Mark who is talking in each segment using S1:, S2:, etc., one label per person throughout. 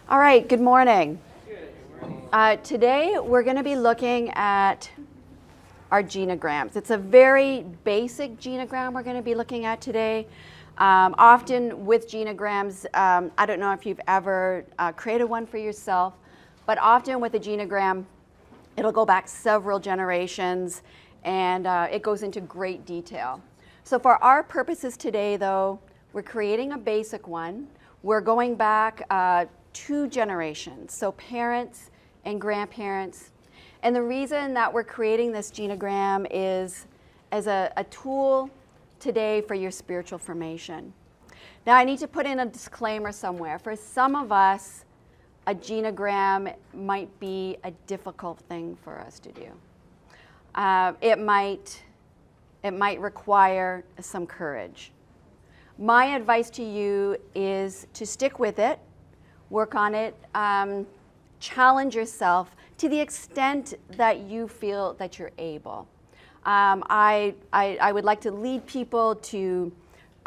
S1: All right, good morning. Today we're going to be looking at our genograms. It's a very basic genogram we're going to be looking at today. Often with genograms, I don't know if you've ever created one for yourself, but often with a genogram, it'll go back several generations and it goes into great detail. So for our purposes today, though, we're creating a basic one. We're going back 2 generations, so parents and grandparents. And the reason that we're creating this genogram is as a tool today for your spiritual formation. Now, I need to put in a disclaimer somewhere. For some of us, a genogram might be a difficult thing for us to do. It might require some courage. My advice to you is to stick with it, work on it, challenge yourself to the extent that you feel that you're able. I would like to lead people to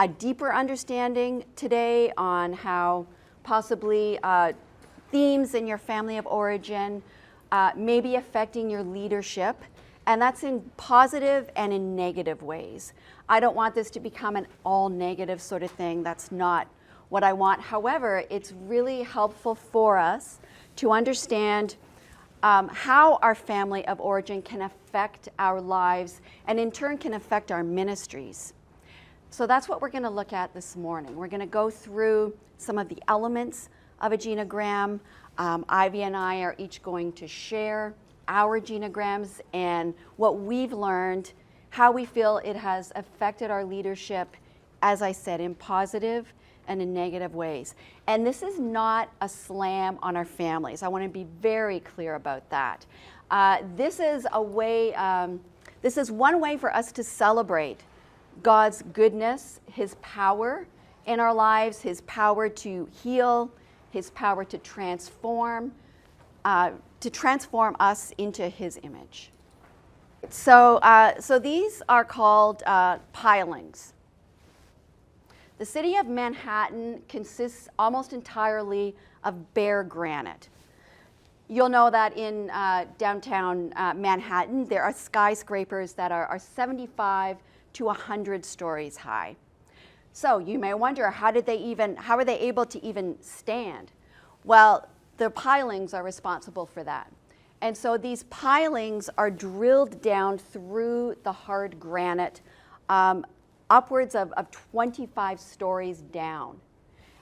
S1: a deeper understanding today on how possibly themes in your family of origin may be affecting your leadership, and that's in positive and in negative ways. I don't want this to become an all negative sort of thing. That's not what I want. However, it's really helpful for us to understand how our family of origin can affect our lives and in turn can affect our ministries. So that's what we're going to look at this morning. We're going to go through some of the elements of a genogram. Ivy and I are each going to share our genograms and what we've learned, how we feel it has affected our leadership, as I said, in positive and in negative ways. And this is not a slam on our families. I want to be very clear about that. This is one way for us to celebrate God's goodness, His power in our lives, His power to heal, His power to transform us into His image. So these are called pilings. The city of Manhattan consists almost entirely of bare granite. You'll know that in downtown Manhattan, there are skyscrapers that are 75 to 100 stories high. So you may wonder, how are they able to even stand? Well, the pilings are responsible for that. And so these pilings are drilled down through the hard granite, upwards of 25 stories down.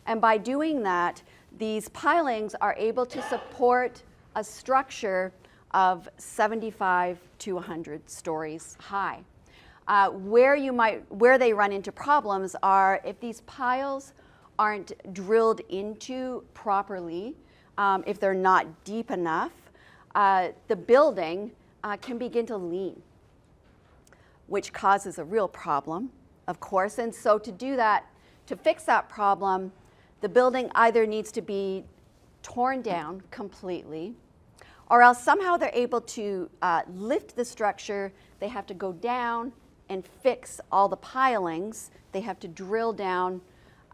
S1: And by doing that, these pilings are able to support a structure of 75 to 100 stories high. Where they run into problems are if these piles aren't drilled into properly, if they're not deep enough, the building can begin to lean, which causes a real problem, of course. And so to do that, to fix that problem, the building either needs to be torn down completely, or else somehow they're able to lift the structure. They have to go down and fix all the pilings. They have to drill down,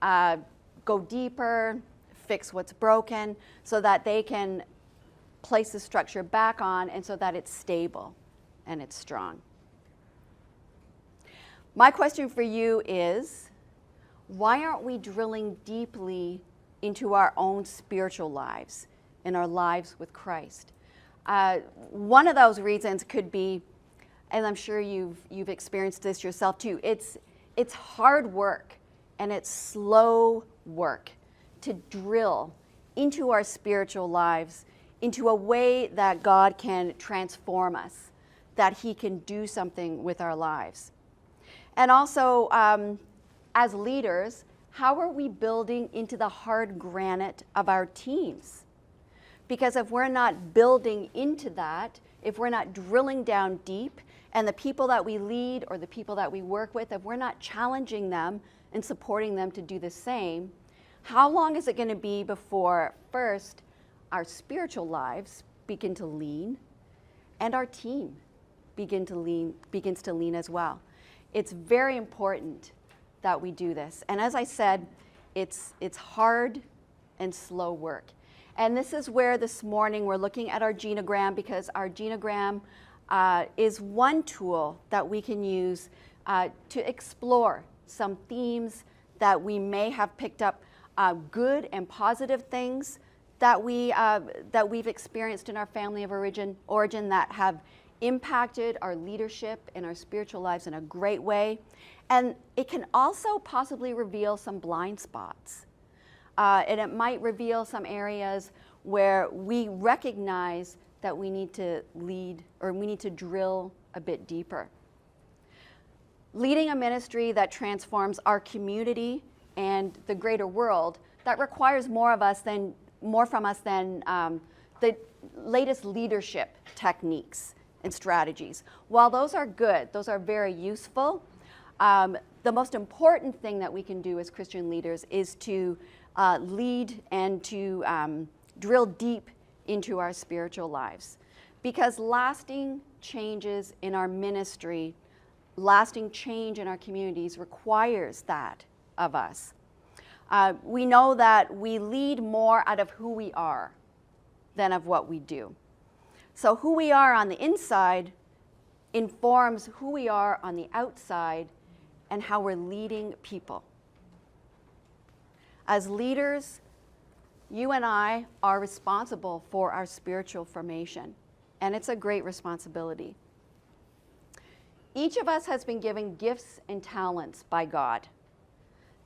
S1: go deeper, fix what's broken, so that they can place the structure back on and so that it's stable and it's strong. My question for you is, why aren't we drilling deeply into our own spiritual lives, in our lives with Christ? One of those reasons could be, and I'm sure you've experienced this yourself too, it's hard work and it's slow work to drill into our spiritual lives into a way that God can transform us, that He can do something with our lives. And also, as leaders, how are we building into the hard granite of our teams? Because if we're not building into that, if we're not drilling down deep, and the people that we lead or the people that we work with, if we're not challenging them and supporting them to do the same, how long is it going to be before, first, our spiritual lives begin to lean and our team begins to lean as well? It's very important that we do this. And as I said, it's hard and slow work. And this is where this morning we're looking at our genogram, because our genogram is one tool that we can use to explore some themes that we may have picked up, good and positive things that we've experienced in our family of origin that have impacted our leadership and our spiritual lives in a great way. And it can also possibly reveal some blind spots. And it might reveal some areas where we recognize that we need to lead, or we need to drill a bit deeper. Leading a ministry that transforms our community and the greater world, that requires more from us than the latest leadership techniques and strategies. While those are good, those are very useful, the most important thing that we can do as Christian leaders is to lead and to drill deep into our spiritual lives. Because lasting changes in our ministry, lasting change in our communities requires that of us. We know that we lead more out of who we are than of what we do. So who we are on the inside informs who we are on the outside and how we're leading people. As leaders, you and I are responsible for our spiritual formation, and it's a great responsibility. Each of us has been given gifts and talents by God,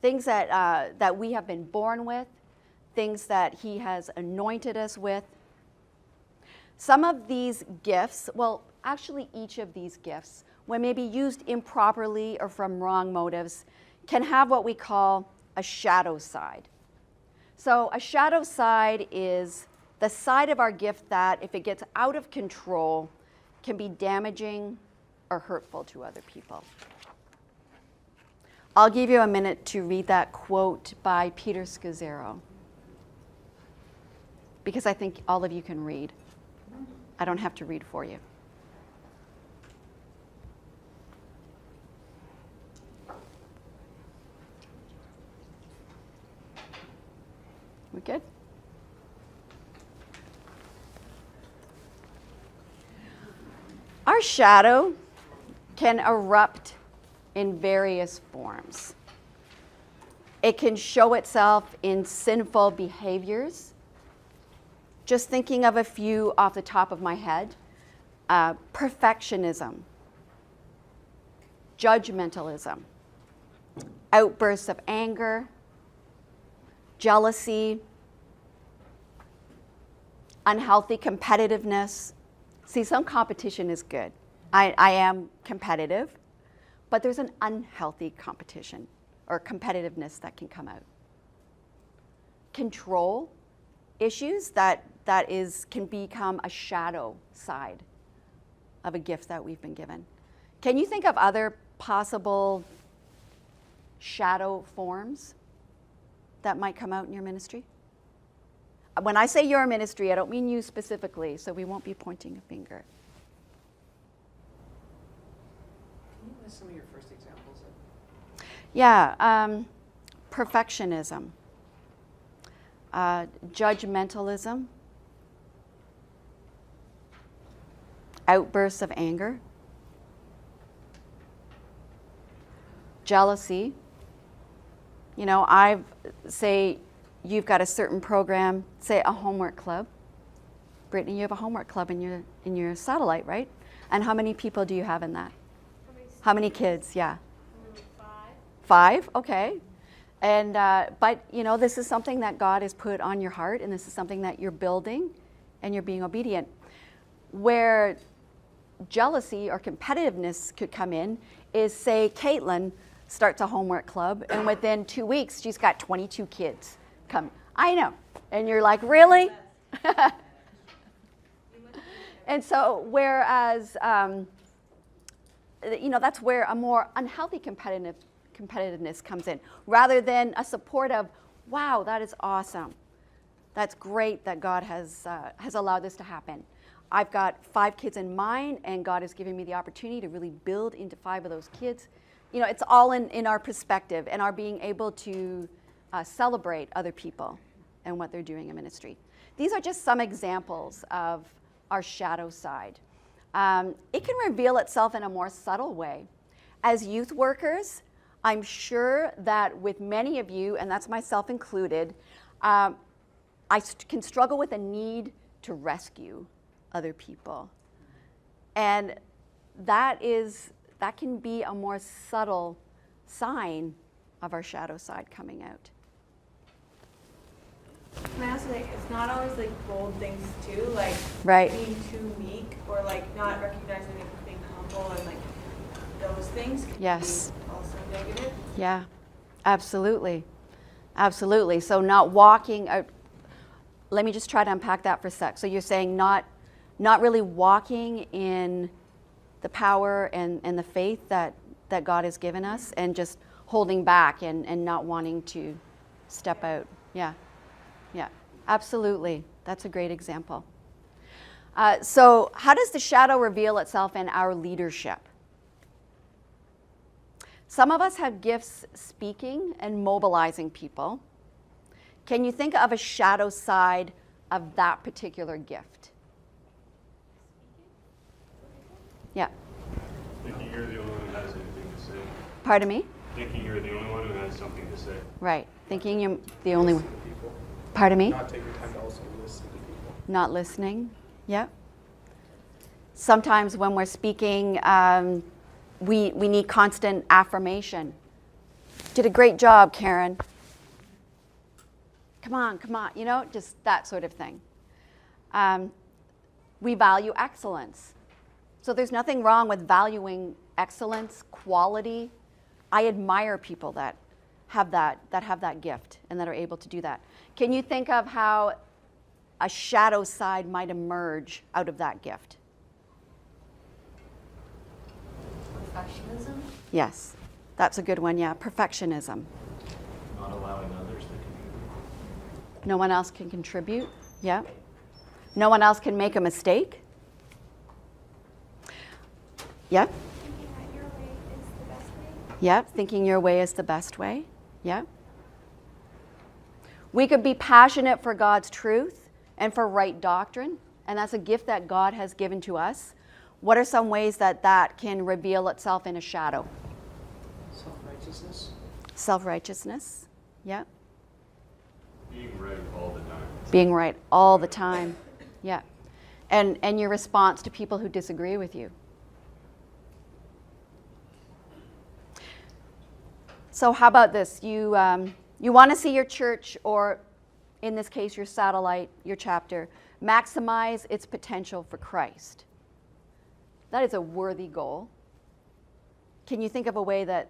S1: things that we have been born with, things that He has anointed us with. Some of these gifts, well, actually each of these gifts, when maybe used improperly or from wrong motives, can have what we call a shadow side. So a shadow side is the side of our gift that, if it gets out of control, can be damaging or hurtful to other people. I'll give you a minute to read that quote by Peter Scazzaro, because I think all of you can read. I don't have to read for you. We good? Our shadow can erupt in various forms. It can show itself in sinful behaviors. Just thinking of a few off the top of my head: perfectionism, judgmentalism, outbursts of anger, jealousy, unhealthy competitiveness. See, some competition is good. I am competitive, but there's an unhealthy competition or competitiveness that can come out. Control issues that can become a shadow side of a gift that we've been given. Can you think of other possible shadow forms that might come out in your ministry? When I say your ministry, I don't mean you specifically, so we won't be pointing a finger.
S2: Can you list some of your first examples?
S1: Yeah, perfectionism, judgmentalism, outbursts of anger, jealousy. You know, say you've got a certain program, say a homework club. Brittany, you have a homework club in your satellite, right? And how many people do you have in that? How many kids? Yeah.
S3: 5.
S1: 5? Okay. And but you know, this is something that God has put on your heart, and this is something that you're building, and you're being obedient. Where jealousy or competitiveness could come in is, say, Caitlin starts a homework club, and within 2 weeks, she's got 22 kids come. I know. And you're like, really? And so, whereas, you know, that's where a more unhealthy competitiveness comes in, rather than a support of, wow, that is awesome. That's great that God has allowed this to happen. I've got 5 kids in mine, and God has given me the opportunity to really build into 5 of those kids. You know, it's all in our perspective and our being able to celebrate other people and what they're doing in ministry. These are just some examples of our shadow side. It can reveal itself in a more subtle way. As youth workers, I'm sure that with many of you, and that's myself included, I can struggle with a need to rescue other people. And that can be a more subtle sign of our shadow side coming out.
S3: Can I ask, like, it's not always like bold things too, like
S1: Right.
S3: being too meek or like not recognizing and being humble and like those things can
S1: Yes.
S3: be also negative.
S1: Yeah, absolutely. Absolutely. So not walking out, let me just try to unpack that for a sec. So you're saying not really walking in the power and the faith that God has given us, and just holding back and not wanting to step out. Yeah, absolutely. That's a great example. So how does the shadow reveal itself in our leadership? Some of us have gifts speaking and mobilizing people. Can you think of a shadow side of that particular gift? Yeah.
S4: Thinking you're the only one who has anything to say.
S1: Pardon me?
S4: Thinking you're the only one who has something to say.
S1: Right. Thinking you're the only one.
S5: Listen to people.
S1: Pardon me?
S5: Not take your time to also listen to people.
S1: Not listening. Yeah. Sometimes when we're speaking, we need constant affirmation. Did a great job, Karen. Come on, you know, just that sort of thing. We value excellence. So there's nothing wrong with valuing excellence, quality. I admire people that have that gift and that are able to do that. Can you think of how a shadow side might emerge out of that gift?
S3: Perfectionism.
S1: Yes, that's a good one, yeah. Perfectionism.
S4: Not allowing others to contribute.
S1: No one else can contribute, yeah. No one else can make a mistake. Yeah,
S6: Thinking that your way is the best way.
S1: yeah, thinking your way is the best way, yeah. We could be passionate for God's truth and for right doctrine, and that's a gift that God has given to us. What are some ways that can reveal itself in a shadow?
S2: Self-righteousness.
S1: Self-righteousness, yeah.
S4: Being right all the time.
S1: Being right all the time, yeah. And your response to people who disagree with you. So how about this? You want to see your church, or in this case your satellite, your chapter, maximize its potential for Christ. That is a worthy goal. Can you think of a way that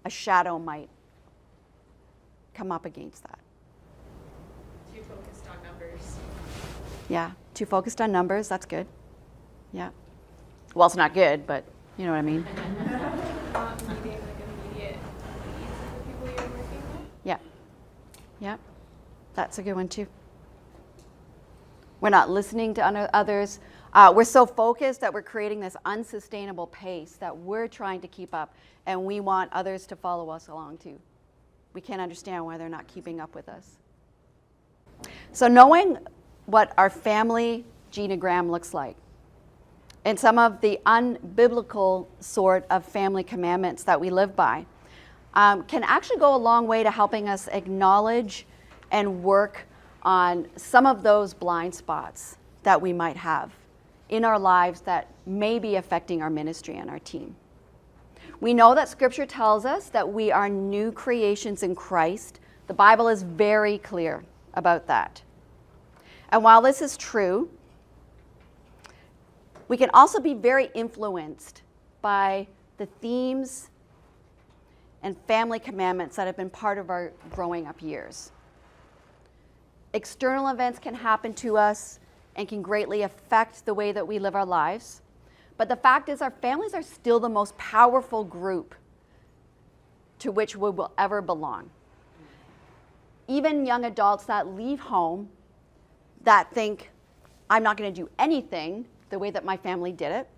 S1: a shadow might come up against that?
S3: Too focused on numbers.
S1: Yeah, too focused on numbers, that's good. Yeah. Well, it's not good, but you know what I mean.
S6: Not meeting like immediate needs of the people you're working with.
S1: Yeah. Yeah. That's a good one too. We're not listening to others. We're so focused that we're creating this unsustainable pace that we're trying to keep up, and we want others to follow us along too. We can't understand why they're not keeping up with us. So knowing what our family genogram looks like, and some of the unbiblical sort of family commandments that we live by, can actually go a long way to helping us acknowledge and work on some of those blind spots that we might have in our lives that may be affecting our ministry and our team. We know that Scripture tells us that we are new creations in Christ. The Bible is very clear about that. And while this is true, we can also be very influenced by the themes and family commandments that have been part of our growing up years. External events can happen to us and can greatly affect the way that we live our lives. But the fact is, our families are still the most powerful group to which we will ever belong. Even young adults that leave home that think, I'm not going to do anything the way that my family did it,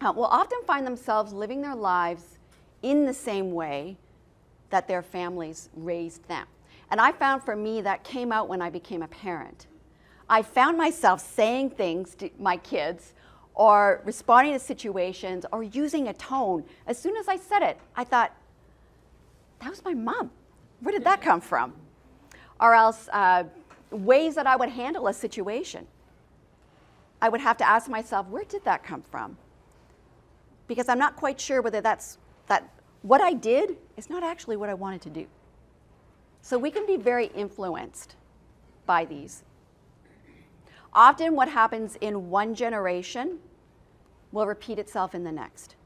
S1: will often find themselves living their lives in the same way that their families raised them. And I found for me that came out when I became a parent. I found myself saying things to my kids or responding to situations or using a tone. As soon as I said it, I thought, that was my mom. Where did that come from? Or else ways that I would handle a situation. I would have to ask myself, where did that come from? Because I'm not quite sure whether that what I did is not actually what I wanted to do. So we can be very influenced by these. Often what happens in one generation will repeat itself in the next.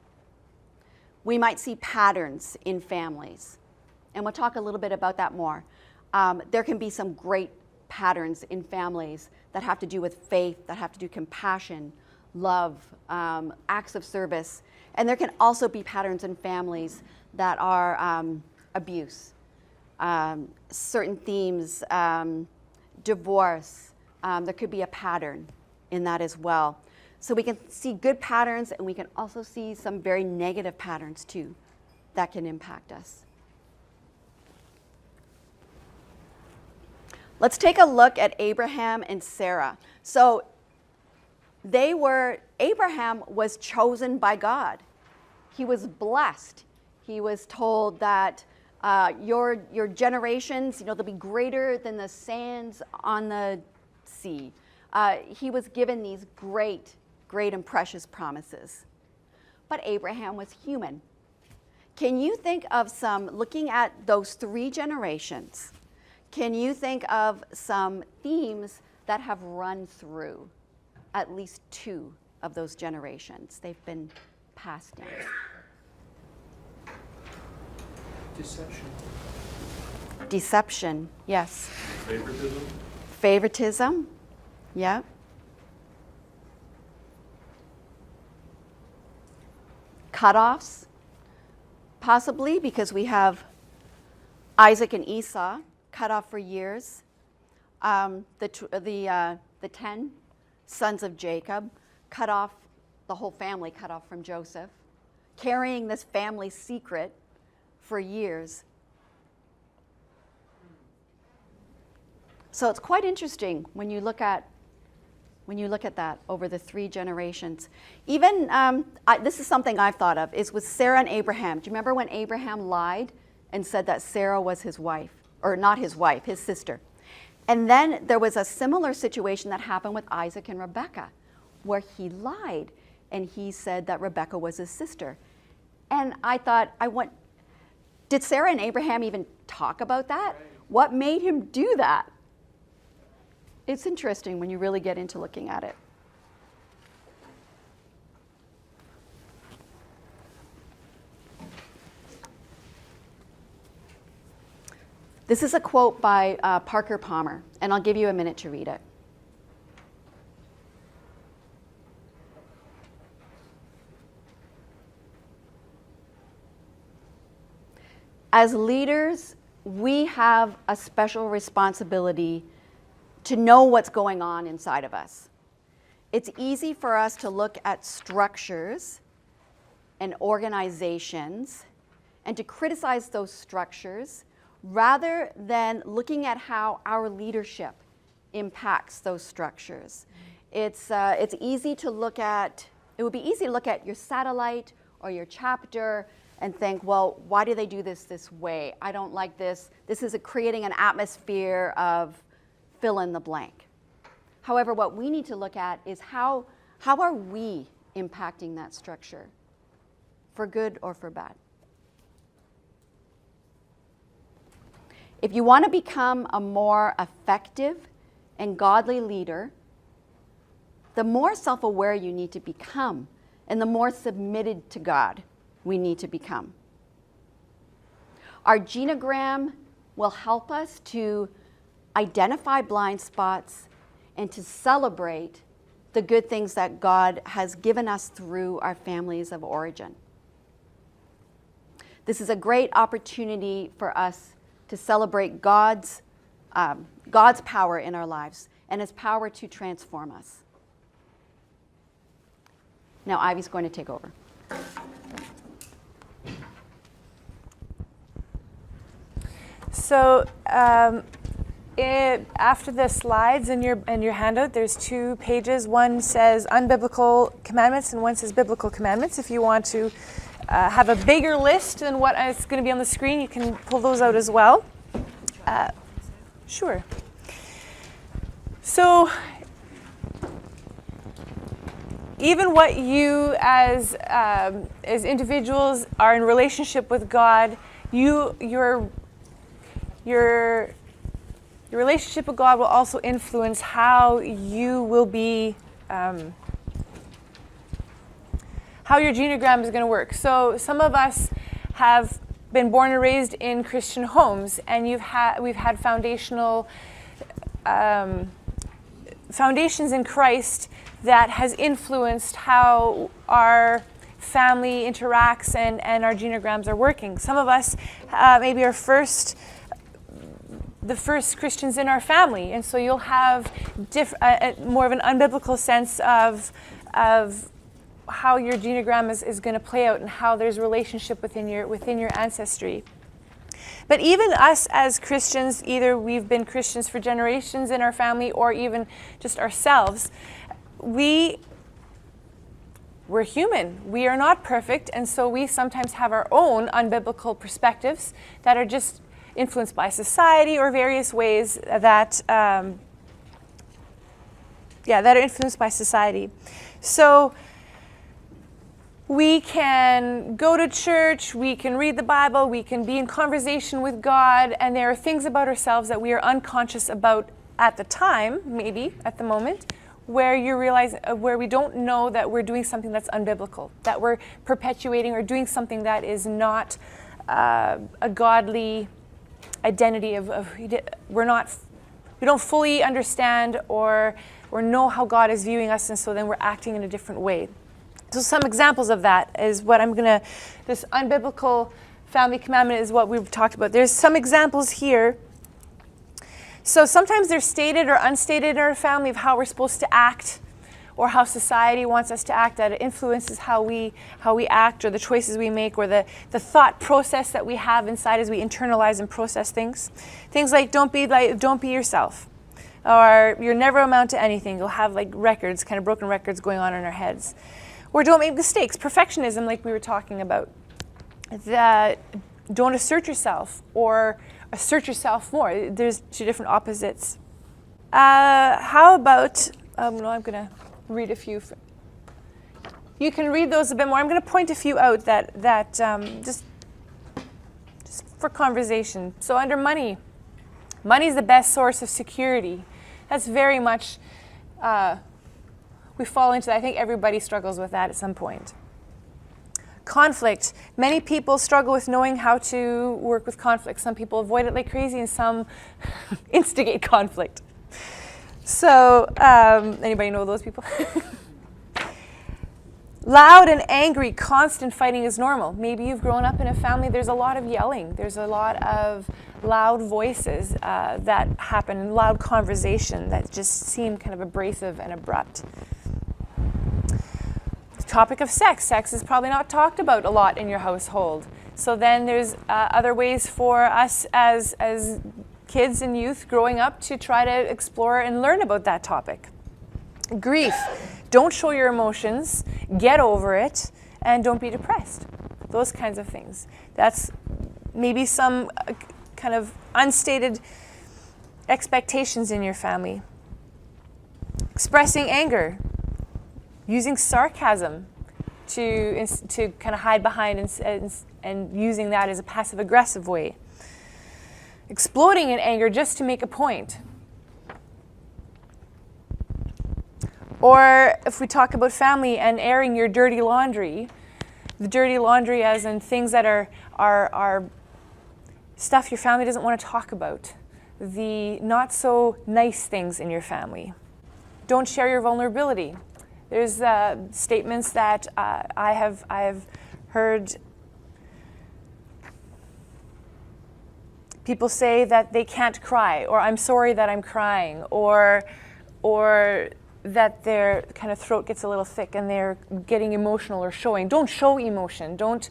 S1: We might see patterns in families, and we'll talk a little bit about that more. There can be some great patterns in families that have to do with faith, that have to do compassion, love, acts of service. And there can also be patterns in families that are abuse, certain themes, divorce. There could be a pattern in that as well. So we can see good patterns, and we can also see some very negative patterns too that can impact us. Let's take a look at Abraham and Sarah. So Abraham was chosen by God. He was blessed. He was told that your generations, they'll be greater than the sands on the sea. He was given these great and precious promises. But Abraham was human. Can you think of looking at those 3 generations, can you think of some themes that have run through at least 2 of those generations? They've been passed down. Deception, yes. Favoritism, yeah. Cutoffs, possibly, because we have Isaac and Esau cut off for years. The 10 sons of Jacob cut off, the whole family cut off from Joseph, carrying this family secret for years. So it's quite interesting when you look at that over the 3 generations. Even, this is something I've thought of, is with Sarah and Abraham. Do you remember when Abraham lied and said that Sarah was his wife? Or not his wife, his sister. And then there was a similar situation that happened with Isaac and Rebekah, where he lied and he said that Rebekah was his sister. And I thought, did Sarah and Abraham even talk about that? What made him do that? It's interesting when you really get into looking at it. This is a quote by Parker Palmer, and I'll give you a minute to read it. As leaders, we have a special responsibility to know what's going on inside of us. It's easy for us to look at structures and organizations and to criticize those structures rather than looking at how our leadership impacts those structures. It's easy to look at, it would be easy to look at your satellite or your chapter and think, well, why do they do this way? I don't like this. This is creating an atmosphere of fill in the blank. However, what we need to look at is how are we impacting that structure, for good or for bad? If you want to become a more effective and godly leader, the more self-aware you need to become and the more submitted to God we need to become. Our genogram will help us to identify blind spots and to celebrate the good things that God has given us through our families of origin. This is a great opportunity for us to celebrate God's power in our lives and His power to transform us. Now Ivy's going to take over.
S7: So after the slides in your handout, there's 2 pages. One says unbiblical commandments and one says biblical commandments. If you want to have a bigger list than what is going to be on the screen, you can pull those out as well. Sure. So even what you as individuals are in relationship with God, your relationship with God will also influence how you will be, how your genogram is going to work. So some of us have been born and raised in Christian homes, and we've had foundations in Christ that has influenced how our family interacts and our genograms are working. Some of us maybe are the first Christians in our family, and so you'll have more of an unbiblical sense of how your genogram is going to play out and how there's relationship within your ancestry. But even us as Christians, either we've been Christians for generations in our family or even just ourselves, we're human. We are not perfect, and so we sometimes have our own unbiblical perspectives that are just influenced by society or various ways that are influenced by society. So we can go to church, we can read the Bible, we can be in conversation with God, and there are things about ourselves that we are unconscious about at the time, maybe at the moment, where you realize, where we don't know that we're doing something that's unbiblical, that we're perpetuating or doing something that is not a godly identity we don't fully understand or know how God is viewing us, and so then we're acting in a different way. So some examples of that is what this unbiblical family commandment is what we've talked about. There's some examples here. So sometimes they're stated or unstated in our family of how we're supposed to act or how society wants us to act, that it influences how we act or the choices we make or the thought process that we have inside as we internalize and process things. Things like don't be yourself, or you'll never amount to anything. You'll have like records, kind of broken records going on in our heads. Or don't make mistakes. Perfectionism, like we were talking about. That don't assert yourself or assert yourself more. There's 2 different opposites. How about, I'm going to read a few. You can read those a bit more. I'm going to point a few out that just for conversation. So under money. Money is the best source of security. That's very much, we fall into that. I think everybody struggles with that at some point. Conflict. Many people struggle with knowing how to work with conflict. Some people avoid it like crazy and some instigate conflict. So, anybody know those people? Loud and angry, constant fighting is normal. Maybe you've grown up in a family, there's a lot of yelling. There's a lot of loud voices that happen, loud conversation that just seem kind of abrasive and abrupt. The topic of sex. Sex is probably not talked about a lot in your household. So then there's other ways for us as kids and youth growing up to try to explore and learn about that topic. Grief. Don't show your emotions, get over it, and don't be depressed. Those kinds of things. That's maybe some kind of unstated expectations in your family. Expressing anger. Using sarcasm to kind of hide behind and using that as a passive-aggressive way. Exploding in anger just to make a point. Or if we talk about family and airing your dirty laundry, the dirty laundry as in things that are stuff your family doesn't want to talk about, the not so nice things in your family. Don't share your vulnerability. There's statements that I have heard people say that they can't cry, or I'm sorry that I'm crying, or that their kind of throat gets a little thick and they're getting emotional or showing. Don't show emotion. Don't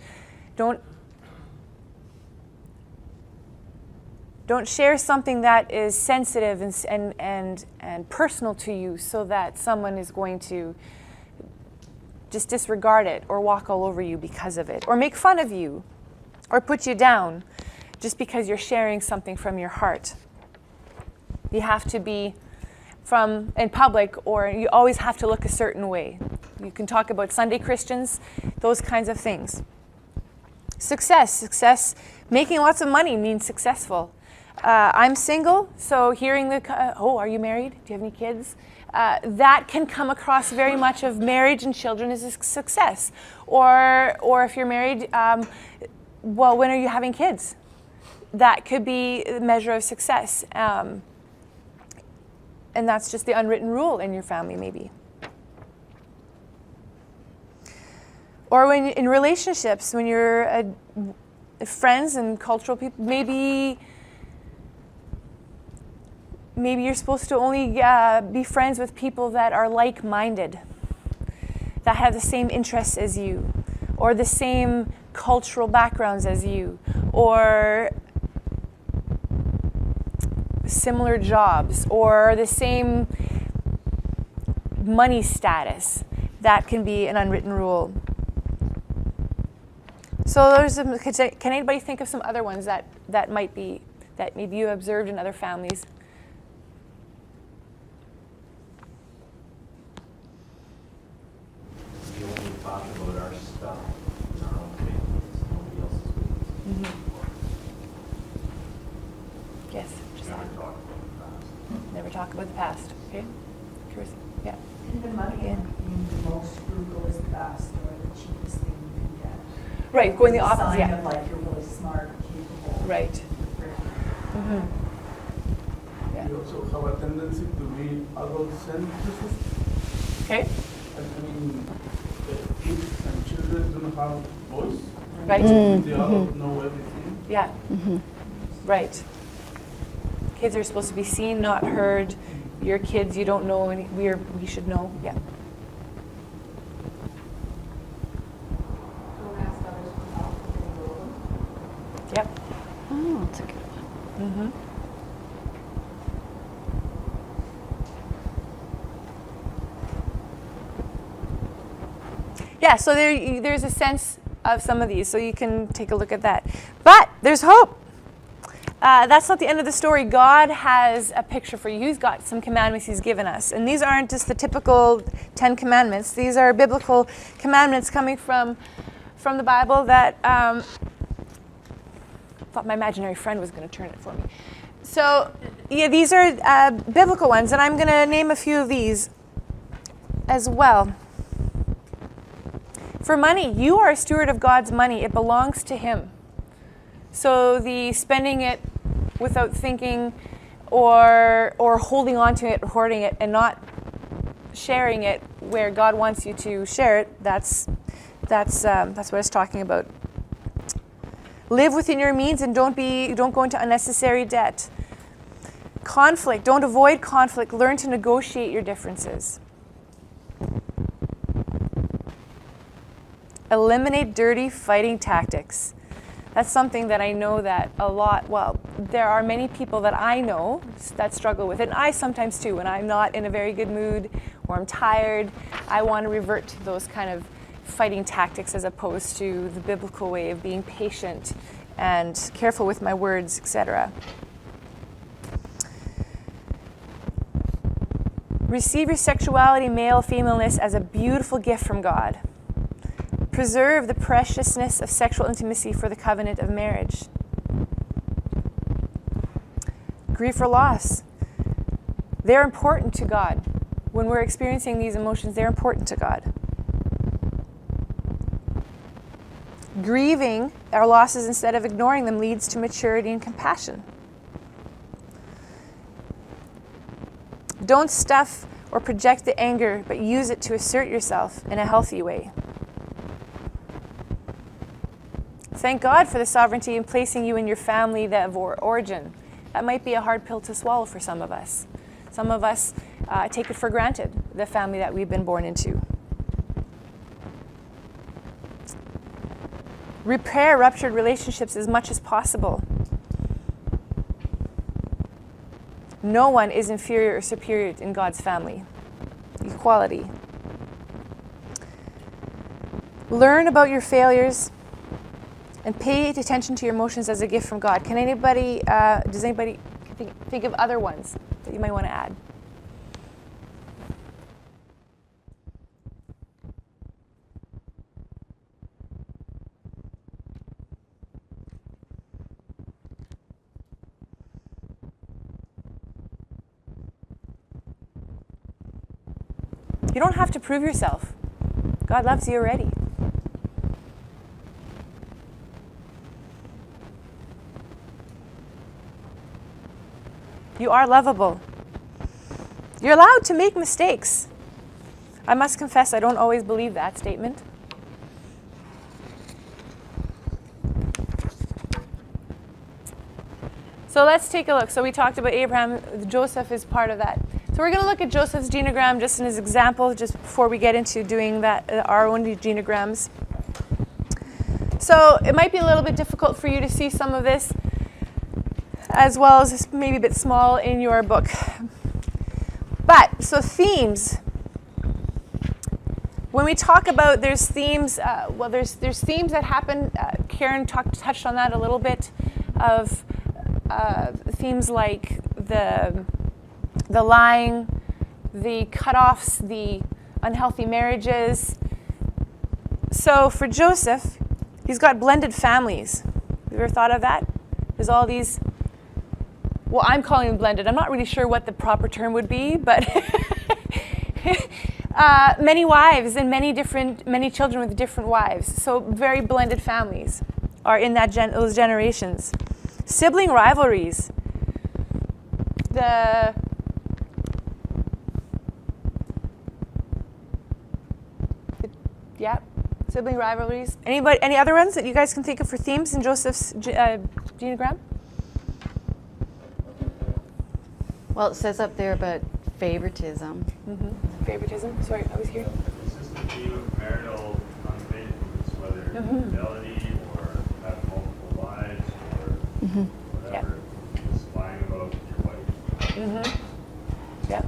S7: Don't share something that is sensitive and personal to you so that someone is going to just disregard it or walk all over you because of it, or make fun of you, or put you down just because you're sharing something from your heart. You have to be from in public, or you always have to look a certain way. You can talk about Sunday Christians, those kinds of things. Success, making lots of money means successful. I'm single, so hearing oh, are you married? Do you have any kids? That can come across very much of marriage and children as a success. Or if you're married, well, when are you having kids? That could be a measure of success. And that's just the unwritten rule in your family, maybe. Or when in relationships, when you're friends and cultural people, maybe you're supposed to only be friends with people that are like-minded, that have the same interests as you, or the same cultural backgrounds as you, or similar jobs, or the same money status. That can be an unwritten rule. So can anybody think of some other ones that maybe you observed in other families?
S8: We only talk about our stuff in our own families, nobody else's business.
S7: Yes.
S4: Never talk about the past.
S7: Never talk about the past. Okay. Chris? Yeah.
S9: And the money being the most frugal is the best, or the cheapest thing you can get.
S7: Right. Going the
S9: It's a
S7: opposite.
S9: sign
S7: Yeah.
S9: of like you're really smart, capable.
S7: Right.
S9: Mm-hmm.
S7: Yeah.
S5: We also have a tendency to be adult-centric.
S7: Okay.
S5: I mean, kids and children don't have voice.
S7: Right.
S5: The adults know everything.
S7: Yeah. Right. Kids are supposed to be seen, not heard. Your kids, you don't know any. We should know. Yeah.
S6: Don't ask others for help if they know them.
S7: Yep.
S1: Oh, that's a good one.
S7: Yeah, so there's a sense of some of these, so you can take a look at that. But there's hope. That's not the end of the story. God has a picture for you. He's got some commandments He's given us. And these aren't just the typical 10 commandments. These are biblical commandments coming from the Bible that I thought my imaginary friend was going to turn it for me. So, yeah, these are biblical ones, and I'm going to name a few of these as well. For money, you are a steward of God's money. It belongs to Him. So the spending it without thinking or holding on to it, hoarding it, and not sharing it where God wants you to share it, that's what it's talking about. Live within your means and don't go into unnecessary debt. Conflict, don't avoid conflict. Learn to negotiate your differences. Eliminate dirty fighting tactics. That's something that I know that a lot, well, there are many people that I know that struggle with it, and I sometimes too. When I'm not in a very good mood or I'm tired, I want to revert to those kind of fighting tactics as opposed to the biblical way of being patient and careful with my words, etc. Receive your sexuality, male, femaleness, as a beautiful gift from God. Preserve the preciousness of sexual intimacy for the covenant of marriage. Grief or loss. They're important to God. When we're experiencing these emotions, they're important to God. Grieving our losses instead of ignoring them leads to maturity and compassion. Don't stuff or project the anger, but use it to assert yourself in a healthy way. Thank God for the sovereignty in placing you in your family of origin. That might be a hard pill to swallow for some of us. Some of us take it for granted, the family that we've been born into. Repair ruptured relationships as much as possible. No one is inferior or superior in God's family. Equality. Learn about your failures and pay attention to your emotions as a gift from God. Can anybody, does anybody think of other ones that you might want to add? You don't have to prove yourself. God loves you already. You are lovable. You're allowed to make mistakes. I must confess, I don't always believe that statement. So let's take a look. So we talked about Abraham. Joseph is part of that. So we're going to look at Joseph's genogram just as an example, just before we get into doing that, our own genograms. So it might be a little bit difficult for you to see some of this, as well as it's maybe a bit small in your book. But, so themes. When we talk about there's themes, there's themes that happen. Karen touched on that a little bit, of themes like the lying, the cutoffs, the unhealthy marriages. So for Joseph, he's got blended families. Have you ever thought of that? There's all these, well, I'm calling them blended. I'm not really sure what the proper term would be, but many wives and many children with different wives. So very blended families are in those generations. Sibling rivalries. Sibling rivalries. Any other ones that you guys can think of for themes in Joseph's genogram?
S1: Well, it says up there about favoritism.
S7: Mm-hmm. Favoritism. Sorry, I was here.
S10: Is this the theme of marital unfaithfulness, whether infidelity or have multiple wives or whatever? Just lying about your wife.
S7: Mm-hmm. Yeah.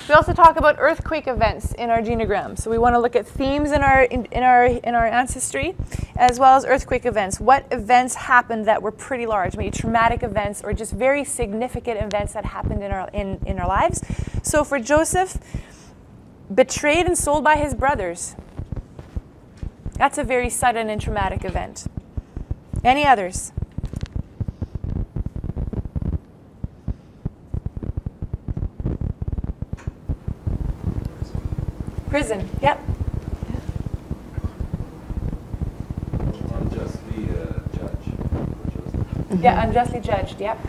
S7: We also talk about earthquake events in our genogram. So we want to look at themes in our ancestry, as well as earthquake events. What events happened that were pretty large, maybe traumatic events or just very significant events that happened in our lives. So for Joseph, betrayed and sold by his brothers. That's a very sudden and traumatic event. Any others? Prison, yep.
S8: Unjustly judged.
S7: Yeah, unjustly judged, yep.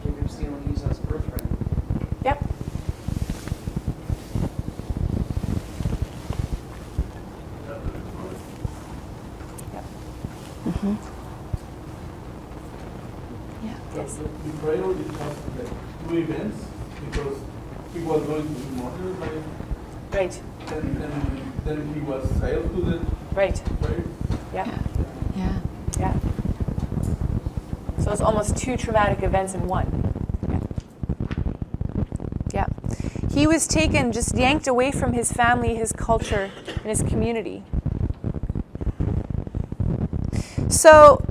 S2: Jacob stealing Esau's birthright.
S7: Yep.
S1: Mm-hmm. Yeah.
S7: Yes.
S5: The priority has like two events because he was going to be martyred, right?
S7: Right.
S5: And then he was sailed to the
S7: Right.
S5: right?
S7: Yeah.
S1: Yeah.
S7: Yeah. So it's almost two traumatic events in one. Yeah. He was taken, just yanked away from his family, his culture, and his community. So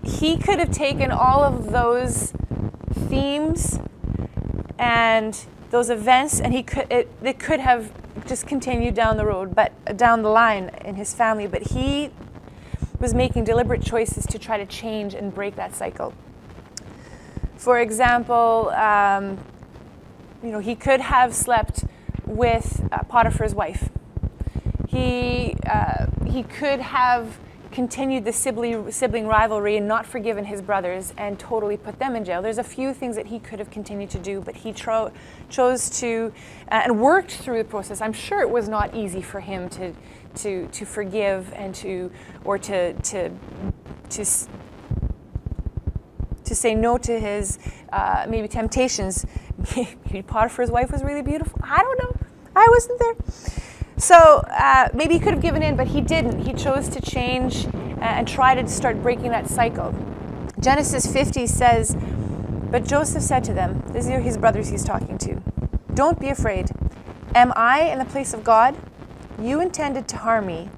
S7: he could have taken all of those themes and those events, and it could have just continued down the road, but down the line in his family. But he was making deliberate choices to try to change and break that cycle. For example, he could have slept with Potiphar's wife. He could have continued the sibling rivalry and not forgiven his brothers and totally put them in jail. There's a few things that he could have continued to do, but he chose to and worked through the process. I'm sure it was not easy for him to forgive and to say no to his maybe temptations. Potiphar's wife was really beautiful. I don't know. I wasn't there. So maybe he could have given in, but he didn't. He chose to change and try to start breaking that cycle. Genesis 50 says, "But Joseph said to them," these are his brothers he's talking to, "Don't be afraid. Am I in the place of God? You intended to harm me,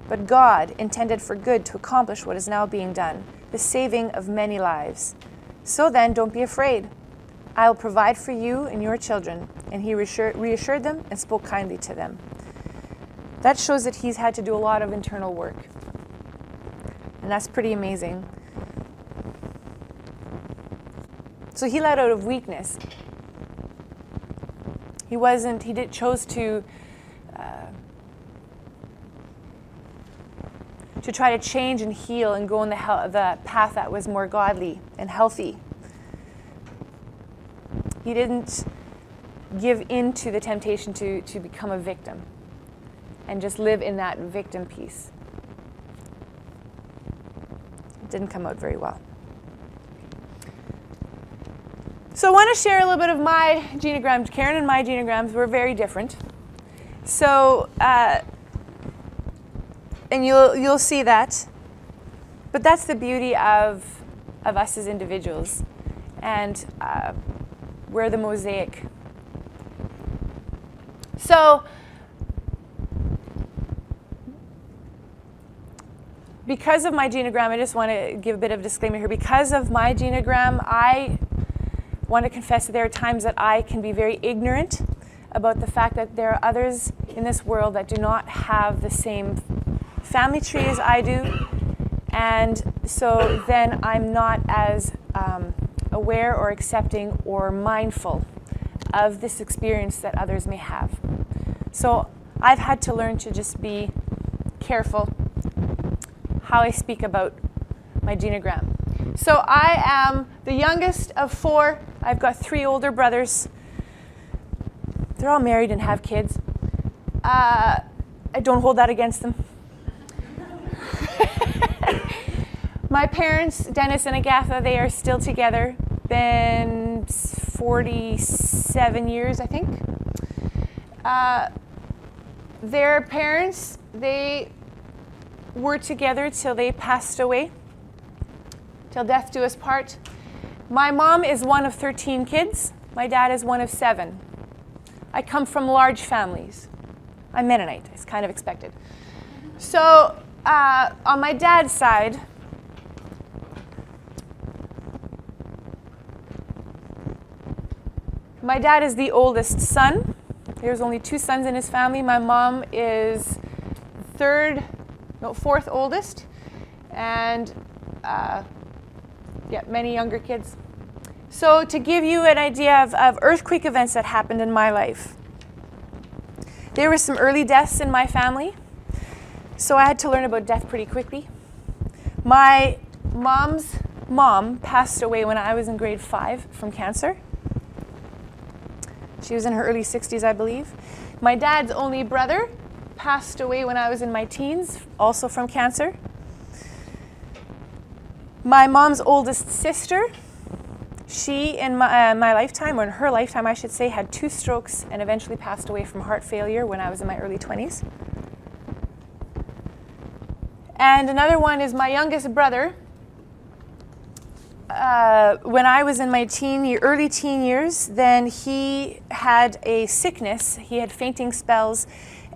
S7: but God intended for good to accomplish what is now being done, the saving of many lives. So then, don't be afraid. I will provide for you and your children." And he reassured them and spoke kindly to them. That shows that he's had to do a lot of internal work. And that's pretty amazing. So he led out of weakness. He chose to try to change and heal and go in the path that was more godly and healthy. He didn't give in to the temptation to become a victim and just live in that victim piece. It didn't come out very well. So I want to share a little bit of my genogram. Karen and my genograms were very different. So, and you'll see that. But that's the beauty of us as individuals. And we're the mosaic. So, because of my genogram, I just want to give a bit of a disclaimer here. Because of my genogram, I want to confess that there are times that I can be very ignorant about the fact that there are others in this world that do not have the same family tree as I do. And so then I'm not as aware or accepting or mindful of this experience that others may have. So I've had to learn to just be careful how I speak about my genogram. So I am the youngest of 4. I've got 3 older brothers. They're all married and have kids. I don't hold that against them. My parents, Dennis and Agatha, they are still together. Been 47 years, I think. Their parents, they were together till they passed away, till death do us part. My mom is one of 13 kids. My dad is one of 7. I come from large families. I'm Mennonite, it's kind of expected. So on my dad's side, my dad is the oldest son. There's only 2 sons in his family. My mom is 4th oldest, and many younger kids. So to give you an idea of earthquake events that happened in my life, there were some early deaths in my family, so I had to learn about death pretty quickly. My mom's mom passed away when I was in grade 5 from cancer. She was in her early 60s, I believe. My dad's only brother passed away when I was in my teens, also from cancer. My mom's oldest sister, she in my lifetime, or in her lifetime I should say, had 2 strokes and eventually passed away from heart failure when I was in my early 20s. And another one is my youngest brother. When I was in my early teen years, then he had a sickness. He had fainting spells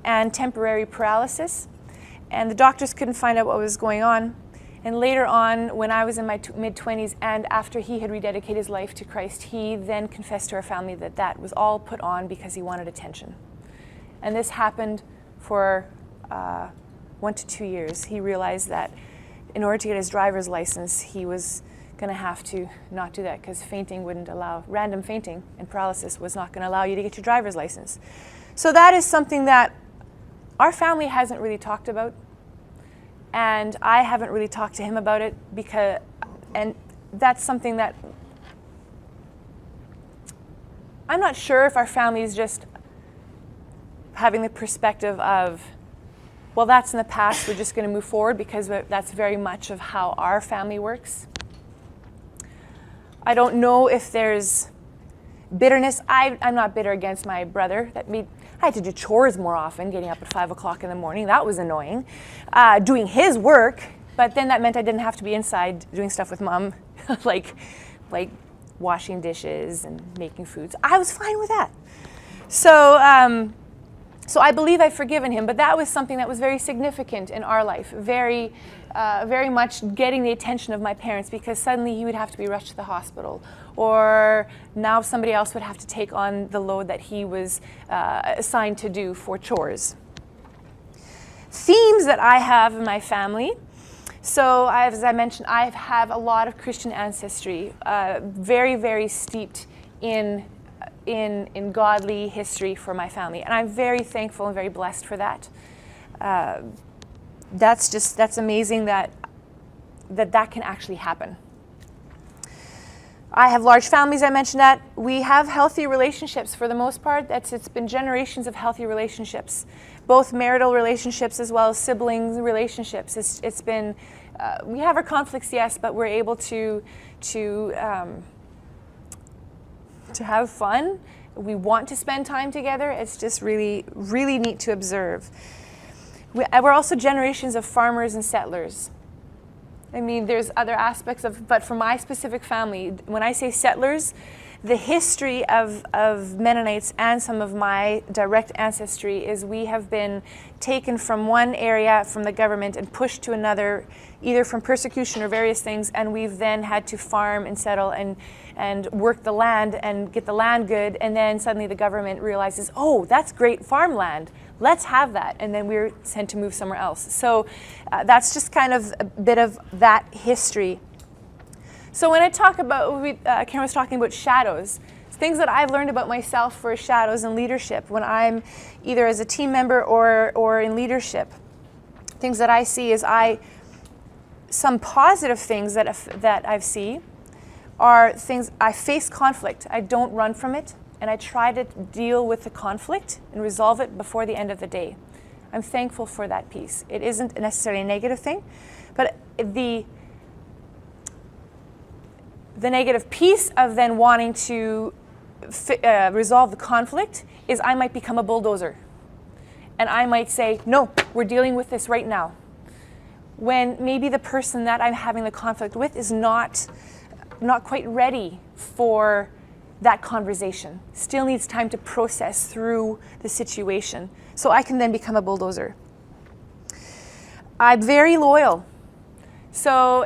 S7: and temporary paralysis. And the doctors couldn't find out what was going on. And later on, when I was in my mid-20s and after he had rededicated his life to Christ, he then confessed to our family that that was all put on because he wanted attention. And this happened for 1 to 2 years. He realized that in order to get his driver's license, he was going to have to not do that because fainting wouldn't allow, random fainting and paralysis was not going to allow you to get your driver's license. So that is something that our family hasn't really talked about, and I haven't really talked to him about it and that's something that I'm not sure if our family is just having the perspective of, well, that's in the past, we're just going to move forward, because that's very much of how our family works. I don't know if there's bitterness. I'm not bitter against my brother. I had to do chores more often, getting up at 5 o'clock in the morning. That was annoying. Doing his work, but then that meant I didn't have to be inside doing stuff with Mom, like washing dishes and making foods. I was fine with that. So I believe I've forgiven him, but that was something that was very significant in our life, very much getting the attention of my parents, because suddenly he would have to be rushed to the hospital, or now somebody else would have to take on the load that he was assigned to do for chores. Themes that I have in my family. So as I mentioned, I have a lot of Christian ancestry, very, very steeped in godly history for my family. And I'm very thankful and very blessed for that. That's amazing that can actually happen. I have large families, I mentioned that. We have healthy relationships for the most part. It's been generations of healthy relationships, both marital relationships as well as siblings relationships. It's been, we have our conflicts, yes, but we're able to have fun. We want to spend time together. It's just really, really neat to observe. We're also generations of farmers and settlers. I mean, there's other aspects but for my specific family, when I say settlers, the history of Mennonites and some of my direct ancestry is we have been taken from one area from the government and pushed to another, either from persecution or various things, and we've then had to farm and settle and work the land and get the land good, and then suddenly the government realizes, oh, that's great farmland. Let's have that, and then we're sent to move somewhere else. So that's just kind of a bit of that history. So when I talk about, Karen was talking about shadows, things that I've learned about myself for shadows and leadership when I'm either as a team member or in leadership. Things that I see is some positive things that I see are things, I face conflict. I don't run from it. And I try to deal with the conflict and resolve it before the end of the day. I'm thankful for that piece. It isn't necessarily a negative thing, but the negative piece of then wanting to resolve the conflict is I might become a bulldozer. And I might say, no, we're dealing with this right now. When maybe the person that I'm having the conflict with is not quite ready for that conversation, still needs time to process through the situation. So I can then become a bulldozer. I'm very loyal. So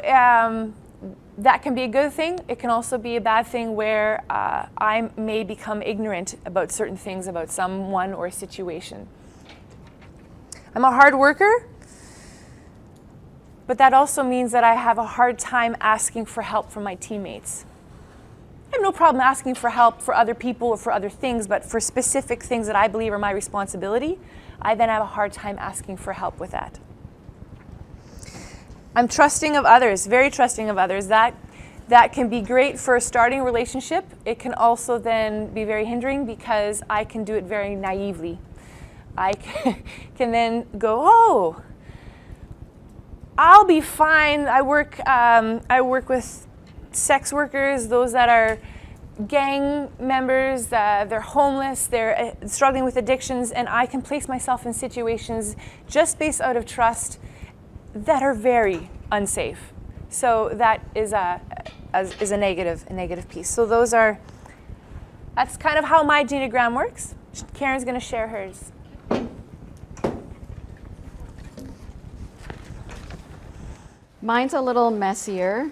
S7: that can be a good thing. It can also be a bad thing where I may become ignorant about certain things about someone or a situation. I'm a hard worker, but that also means that I have a hard time asking for help from my teammates. I have no problem asking for help for other people or for other things, but for specific things that I believe are my responsibility, I then have a hard time asking for help with that. I'm trusting of others, very trusting of others. That can be great for starting a relationship. It can also then be very hindering because I can do it very naively. I can then go, oh, I'll be fine. I work with sex workers, those that are gang members, they're homeless, they're struggling with addictions, and I can place myself in situations just based out of trust that are very unsafe. So that is a negative piece. So that's kind of how my genogram works. Karen's going to share hers.
S1: Mine's a little messier.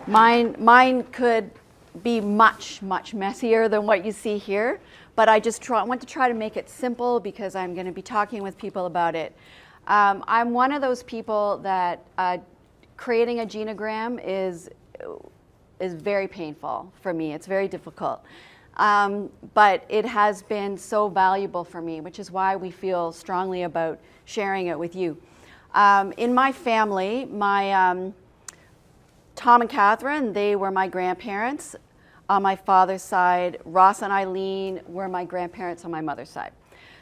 S1: Mine could be much, much messier than what you see here, but I just want to try to make it simple because I'm going to be talking with people about it. I'm one of those people that creating a genogram is very painful for me. It's very difficult. But it has been so valuable for me, which is why we feel strongly about sharing it with you. In my family, my Tom and Catherine, they were my grandparents on my father's side. Ross and Eileen were my grandparents on my mother's side.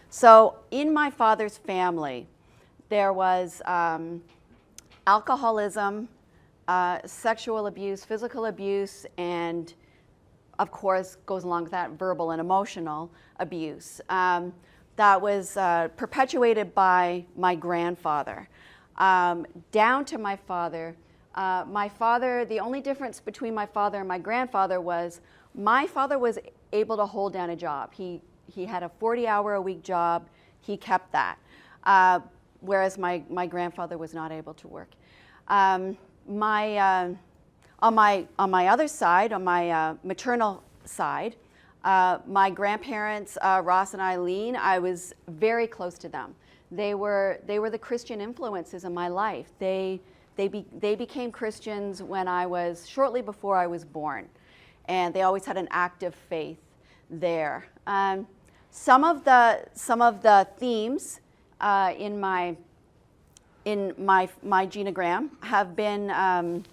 S1: So in my father's family, there was alcoholism, sexual abuse, physical abuse, and of course goes along with that verbal and emotional abuse. that was perpetuated by my grandfather. Down to my father. My father, the only difference between my father and my grandfather was my father was able to hold down a job. He had a 40-hour-a-week job. He kept that, whereas my grandfather was not able to work. On my other side, on my maternal side, my grandparents, Ross and Eileen, I was very close to them. They were the Christian influences in my life. They became Christians when I was shortly before I was born, and they always had an active faith there. Some of the themes in my genogram have been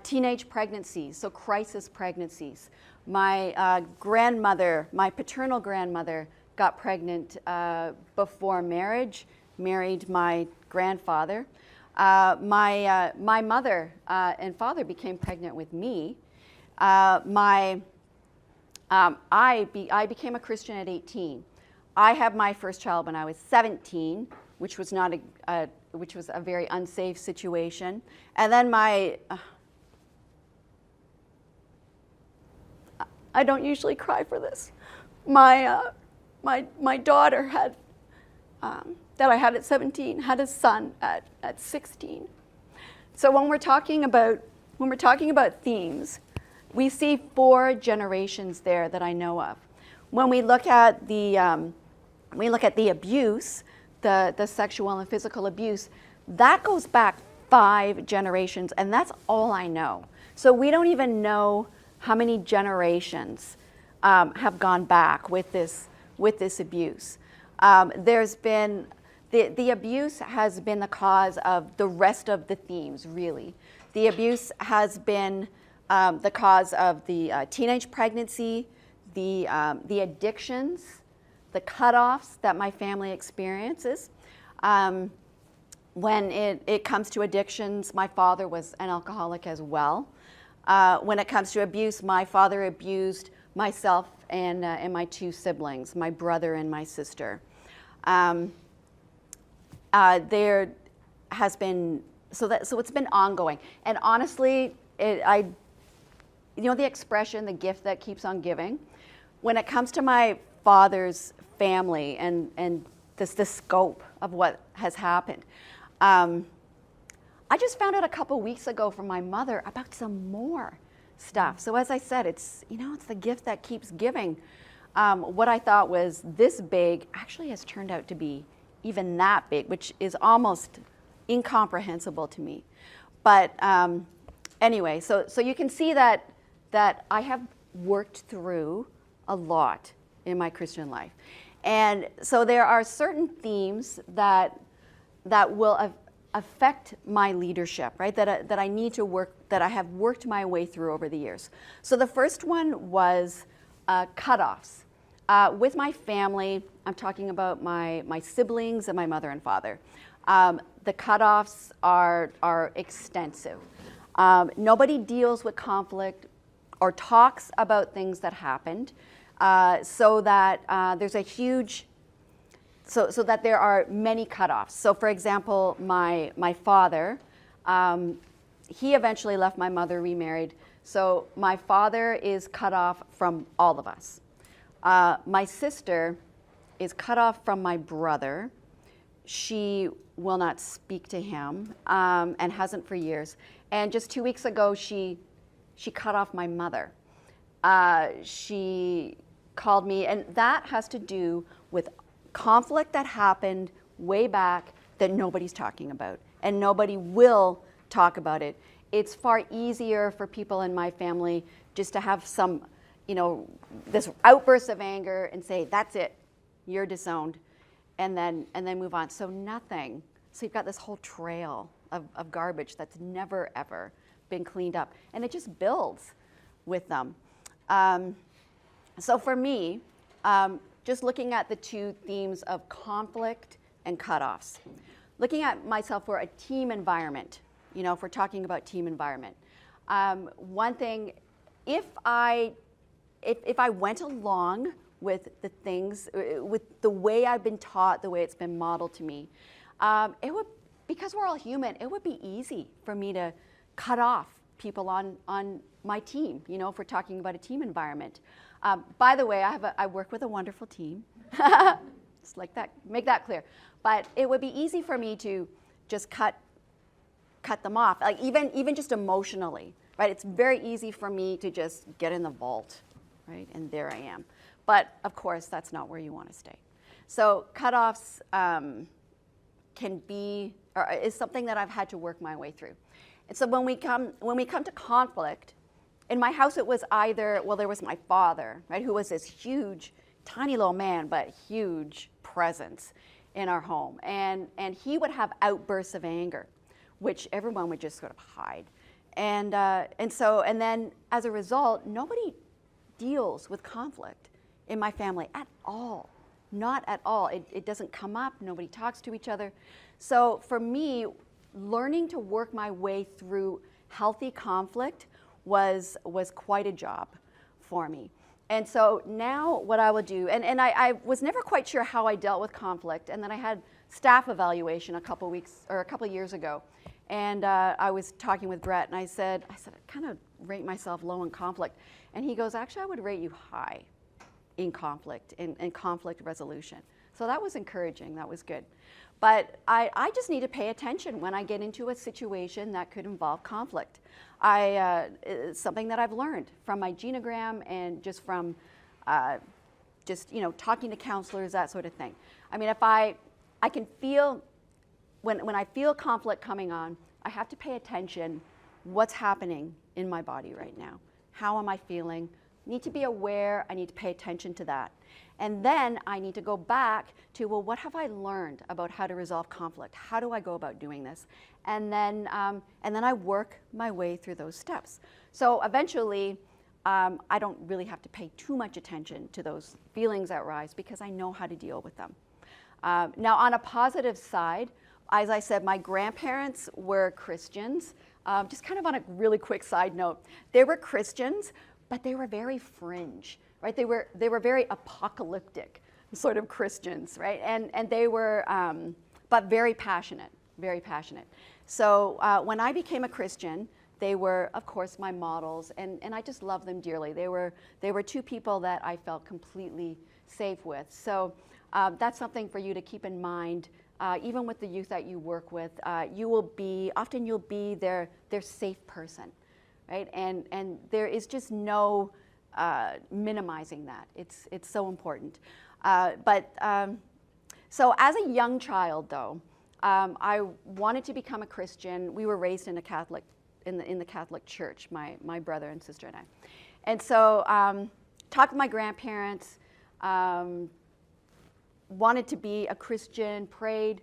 S1: teenage pregnancies, so crisis pregnancies. My grandmother, my paternal grandmother, got pregnant before marriage, married my grandfather. My mother and father became pregnant with me. I became a Christian at 18. I had my first child when I was 17, which was not which was a very unsafe situation. And then I don't usually cry for this. My daughter had that I had at 17 had a son at 16. So when we're talking about themes, we see 4 generations there that I know of. When we look at the abuse, the sexual and physical abuse, that goes back 5 generations, and that's all I know. So we don't even know how many generations have gone back with this abuse. There's been the abuse has been the cause of the rest of the themes, really. The abuse has been the cause of the teenage pregnancy, the addictions, the cutoffs that my family experiences. When it comes to addictions, my father was an alcoholic as well. When it comes to abuse, my father abused myself and my 2 siblings, my brother and my sister. There has been so it's been ongoing, and honestly, the expression, the gift that keeps on giving. When it comes to my father's family and the scope of what has happened, I just found out a couple weeks ago from my mother about some more stuff. So as I said, it's the gift that keeps giving. What I thought was this big actually has turned out to be even that big, which is almost incomprehensible to me. But anyway, so you can see that I have worked through a lot in my Christian life. And so there are certain themes that will affect my leadership, right? That I need to work, that I have worked my way through over the years. So the first one was cutoffs. With my family, I'm talking about my siblings and my mother and father. The cutoffs are extensive. Nobody deals with conflict or talks about things that happened, so that there's a huge, so that there are many cutoffs. So for example, my father, he eventually left my mother, remarried. So my father is cut off from all of us. My sister is cut off from my brother. She will not speak to him, and hasn't for years. And just 2 weeks ago, she cut off my mother. She called me, and that has to do with conflict that happened way back that nobody's talking about, and nobody will talk about it. It's far easier for people in my family just to have some, this outburst of anger and say, that's it, you're disowned, and then move on. So nothing. So you've got this whole trail of garbage that's never, ever been cleaned up. And it just builds with them. So for me, just looking at the 2 themes of conflict and cutoffs, looking at myself for a team environment, if we're talking about team environment, one thing, if I went along with the things, with the way I've been taught, the way it's been modeled to me. Because we're all human, it would be easy for me to cut off people on my team, you know, if we're talking about a team environment. By the way, I work with a wonderful team. Just like that, make that clear. But it would be easy for me to just cut them off, like even just emotionally, right? It's very easy for me to just get in the vault, right? And there I am. But of course, that's not where you want to stay. So cutoffs is something that I've had to work my way through. And so when we come to conflict, in my house it was either, well, there was my father, right, who was this huge, tiny little man, but huge presence in our home. And he would have outbursts of anger, which everyone would just sort of hide. And then as a result, nobody deals with conflict in my family at all. Not at all. It doesn't come up. Nobody talks to each other. So for me, learning to work my way through healthy conflict was quite a job for me. And so now what I will do, and I was never quite sure how I dealt with conflict, and then I had staff evaluation a couple years ago, and I was talking with Brett, and I said, I kind of rate myself low in conflict, and he goes, actually, I would rate you high in conflict, in conflict resolution. So that was encouraging, that was good. But I just need to pay attention when I get into a situation that could involve conflict. It's something that I've learned from my genogram and just from talking to counselors, that sort of thing. I mean, if I can feel, when I feel conflict coming on, I have to pay attention what's happening in my body right now. How am I feeling? Need to be aware, I need to pay attention to that. And then I need to go back to, well, what have I learned about how to resolve conflict? How do I go about doing this? And then I work my way through those steps. So eventually, I don't really have to pay too much attention to those feelings that rise because I know how to deal with them. Now, on a positive side, as I said, my grandparents were Christians. Just kind of on a really quick side note, they were Christians, but they were very fringe, right? They were very apocalyptic sort of Christians, right? And they were, but very passionate, very passionate. So when I became a Christian, they were, of course, my models, and I just love them dearly. They were two people that I felt completely safe with. So that's something for you to keep in mind. Even with the youth that you work with, you'll be their safe person. Right? And there is just no minimizing that. It's so important. So as a young child, though, I wanted to become a Christian. We were raised in a Catholic, in the Catholic Church, my brother and sister and I. And so talked with my grandparents, wanted to be a Christian, prayed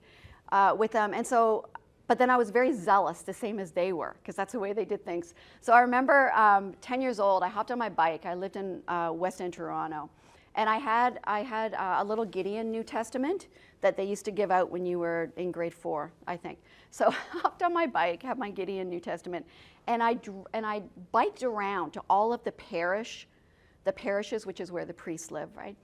S1: with them. And so, but then I was very zealous, the same as they were, because that's the way they did things. So I remember 10 years old, I hopped on my bike. I lived in West End, Toronto. And I had a little Gideon New Testament that they used to give out when you were in grade 4, I think. So I hopped on my bike, had my Gideon New Testament, and I biked around to all of the parishes, which is where the priests live, right?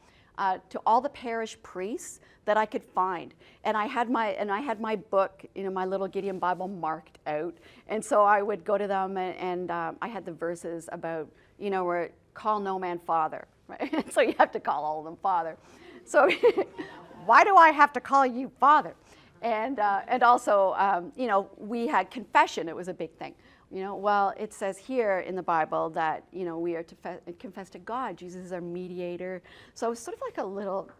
S1: To all the parish priests that I could find, and I had my book, my little Gideon Bible marked out, and so I would go to them, and I had the verses about, where call no man father, right? So you have to call all of them father. So why do I have to call you father? And also, we had confession. It was a big thing. Well, it says here in the Bible that, we are to confess to God. Jesus is our mediator. So I was sort of like a little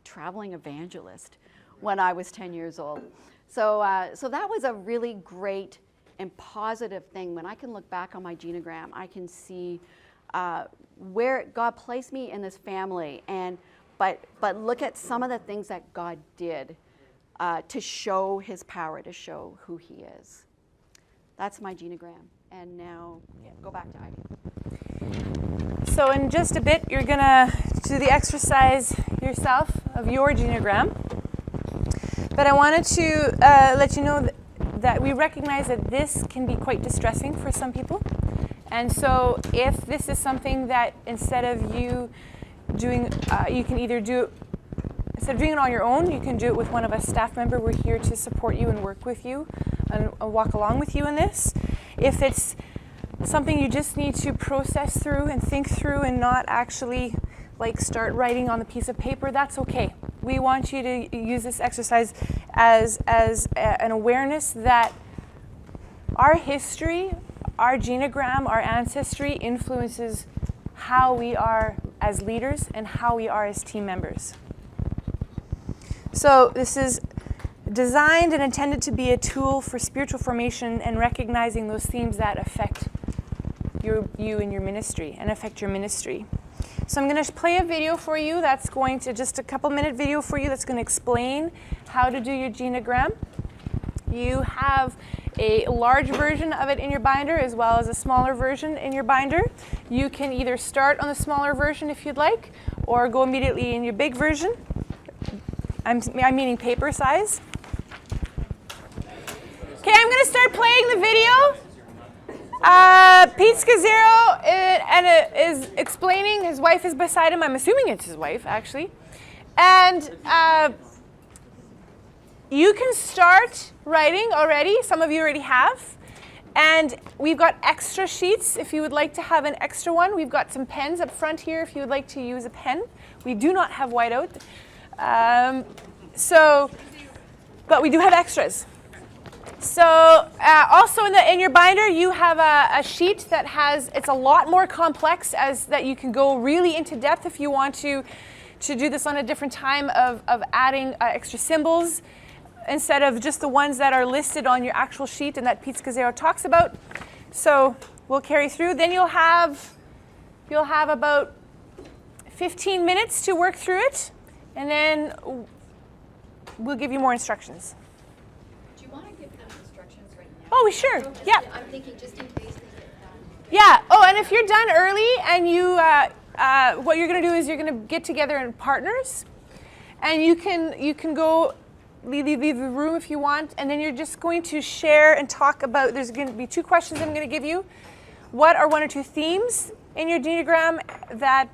S1: traveling evangelist when I was 10 years old. So that was a really great and positive thing. When I can look back on my genogram, I can see where God placed me in this family. But look at some of the things that God did to show his power, to show who he is. That's my genogram. And now, go back to Ivy.
S7: So in just a bit, you're going to do the exercise yourself of your genogram. But I wanted to let you know that we recognize that this can be quite distressing for some people. And so if this is something that instead of you you can either do it, instead of doing it on your own, you can do it with one of us staff member. We're here to support you and work with you and walk along with you in this. If it's something you just need to process through and think through and not actually like start writing on the piece of paper, that's okay. We want you to use this exercise as an awareness that our history, our genogram, our ancestry influences how we are as leaders and how we are as team members. So this is designed and intended to be a tool for spiritual formation and recognizing those themes that affect you and your ministry and affect your ministry. So I'm going to play a video for you that's going to, just a couple minute video for you that's going to explain how to do your genogram. You have a large version of it in your binder as well as a smaller version in your binder. You can either start on the smaller version if you'd like, or go immediately in your big version. I'm meaning paper size. Okay, I'm going to start playing the video. Pete Scazzero is explaining, his wife is beside him. I'm assuming it's his wife, actually. And you can start writing already. Some of you already have. And we've got extra sheets if you would like to have an extra one. We've got some pens up front here if you would like to use a pen. We do not have whiteout. But we do have extras. So also in your binder, you have a sheet that has, it's a lot more complex as that you can go really into depth if you want to do this on a different time of adding extra symbols instead of just the ones that are listed on your actual sheet and that Pete Scazzero talks about. So we'll carry through. Then you'll have about 15 minutes to work through it, and then we'll give you more instructions.
S11: Do you want to give them instructions right now?
S7: Oh, sure. Yeah.
S11: I'm thinking just in case they get done.
S7: Yeah. Oh, and if you're done early and you, what you're going to do is you're going to get together in partners, and you can go leave the room if you want, and then you're just going to share and talk about. There's going to be 2 questions I'm going to give you. What are 1 or 2 themes in your genogram that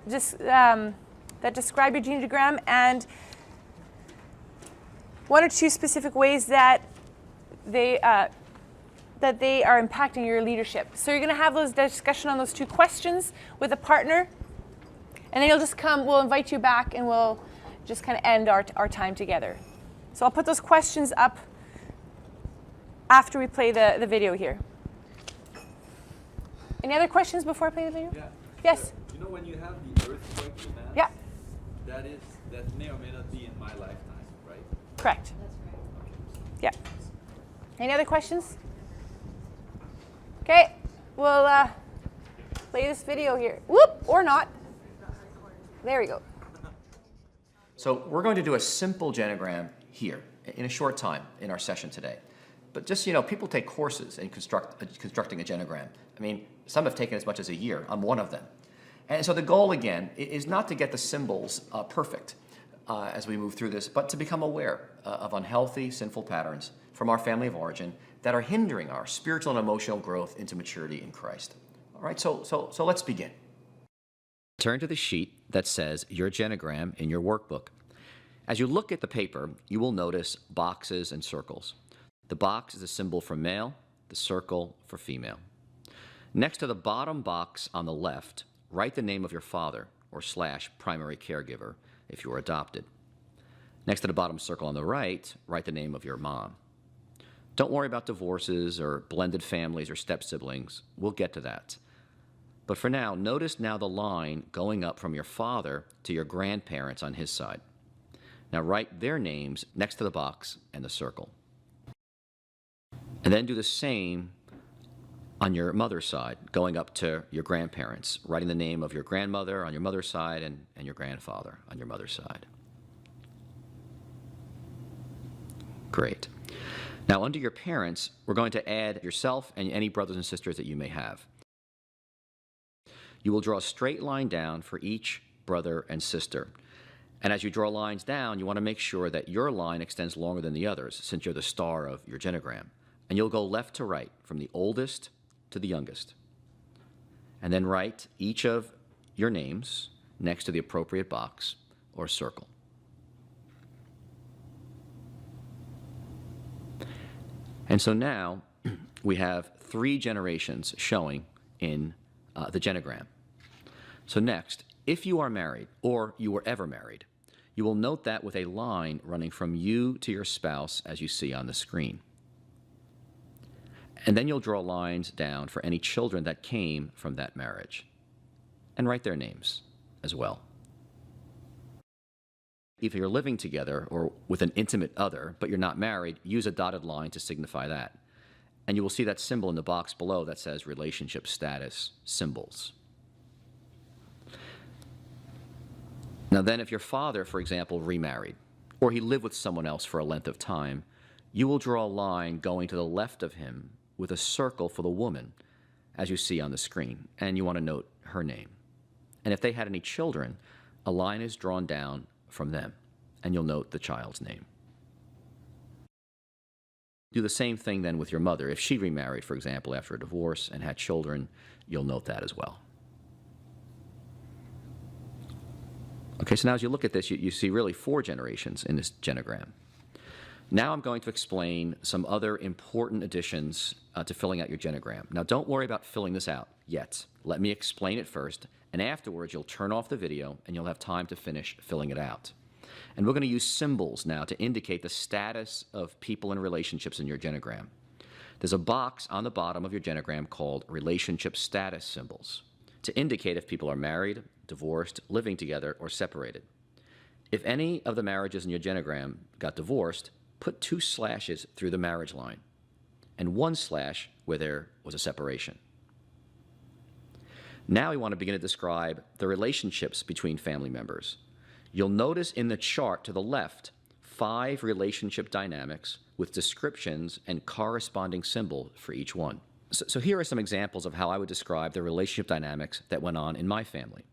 S7: describe your genogram, and 1 or 2 specific ways that they are impacting your leadership. So you're going to have those discussion on those 2 questions with a partner, and then you'll just come. We'll invite you back, and we'll just kind of end our time together. So I'll put those questions up after we play the video here. Any other questions before I play the video?
S8: Yeah.
S7: Yes.
S8: You know, when you have the earthquake in Mass,
S7: Yeah.
S8: that may or may not be in my lifetime, right?
S7: Correct. Yeah. Any other questions? Okay, we'll play this video here. Whoop, or not. There we go.
S12: So we're going to do a simple genogram here in a short time in our session today. But just, people take courses in constructing a genogram. I mean, some have taken as much as a year. I'm one of them. And so the goal, again, is not to get the symbols perfect as we move through this, but to become aware of unhealthy, sinful patterns from our family of origin that are hindering our spiritual and emotional growth into maturity in Christ. All right, so let's begin. Turn to the sheet that says your genogram in your workbook. As you look at the paper, you will notice boxes and circles. The box is a symbol for male, the circle for female. Next to the bottom box on the left, write the name of your father or / primary caregiver if you were adopted. Next to the bottom circle on the right, write the name of your mom. Don't worry about divorces or blended families or step-siblings. We'll get to that. But for now, notice now the line going up from your father to your grandparents on his side. Now write their names next to the box and the circle. And then do the same on your mother's side, going up to your grandparents, writing the name of your grandmother on your mother's side and your grandfather on your mother's side. Great. Now, under your parents, we're going to add yourself and any brothers and sisters that you may have. You will draw a straight line down for each brother and sister. And as you draw lines down, you want to make sure that your line extends longer than the others, since you're the star of your genogram. And you'll go left to right, from the oldest to the youngest. And then write each of your names next to the appropriate box or circle. And so now we have 3 generations showing in the genogram. So next, if you are married or you were ever married, you will note that with a line running from you to your spouse as you see on the screen. And then you'll draw lines down for any children that came from that marriage and write their names as well. If you're living together or with an intimate other, but you're not married, use a dotted line to signify that. And you will see that symbol in the box below that says relationship status symbols. Now then, if your father, for example, remarried, or he lived with someone else for a length of time, you will draw a line going to the left of him with a circle for the woman, as you see on the screen, and you want to note her name. And if they had any children, a line is drawn down from them, and you'll note the child's name. Do the same thing then with your mother. If she remarried, for example, after a divorce and had children, you'll note that as well. Okay, so now as you look at this, you see really 4 generations in this genogram. Now I'm going to explain some other important additions to filling out your genogram. Now don't worry about filling this out yet. Let me explain it first, and afterwards you'll turn off the video and you'll have time to finish filling it out. And we're going to use symbols now to indicate the status of people and relationships in your genogram. There's a box on the bottom of your genogram called relationship status symbols to indicate if people are married, divorced, living together, or separated. If any of the marriages in your genogram got divorced, put 2 slashes through the marriage line and 1 slash where there was a separation. Now we want to begin to describe the relationships between family members. You'll notice in the chart to the left 5 relationship dynamics with descriptions and corresponding symbol for each one. So here are some examples of how I would describe the relationship dynamics that went on in my family.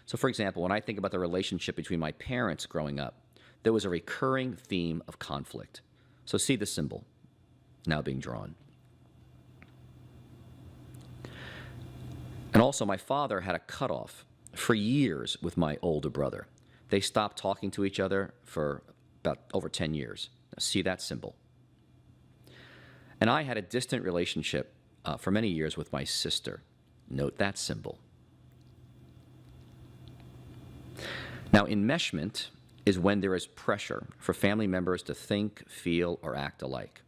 S12: So for example, when I think about the relationship between my parents growing up, there was a recurring theme of conflict. So see the symbol now being drawn. And also my father had a cutoff for years with my older brother. They stopped talking to each other for about over 10 years. Now, see that symbol. And I had a distant relationship for many years with my sister. Note that symbol. Now, enmeshment is when there is pressure for family members to think, feel, or act alike.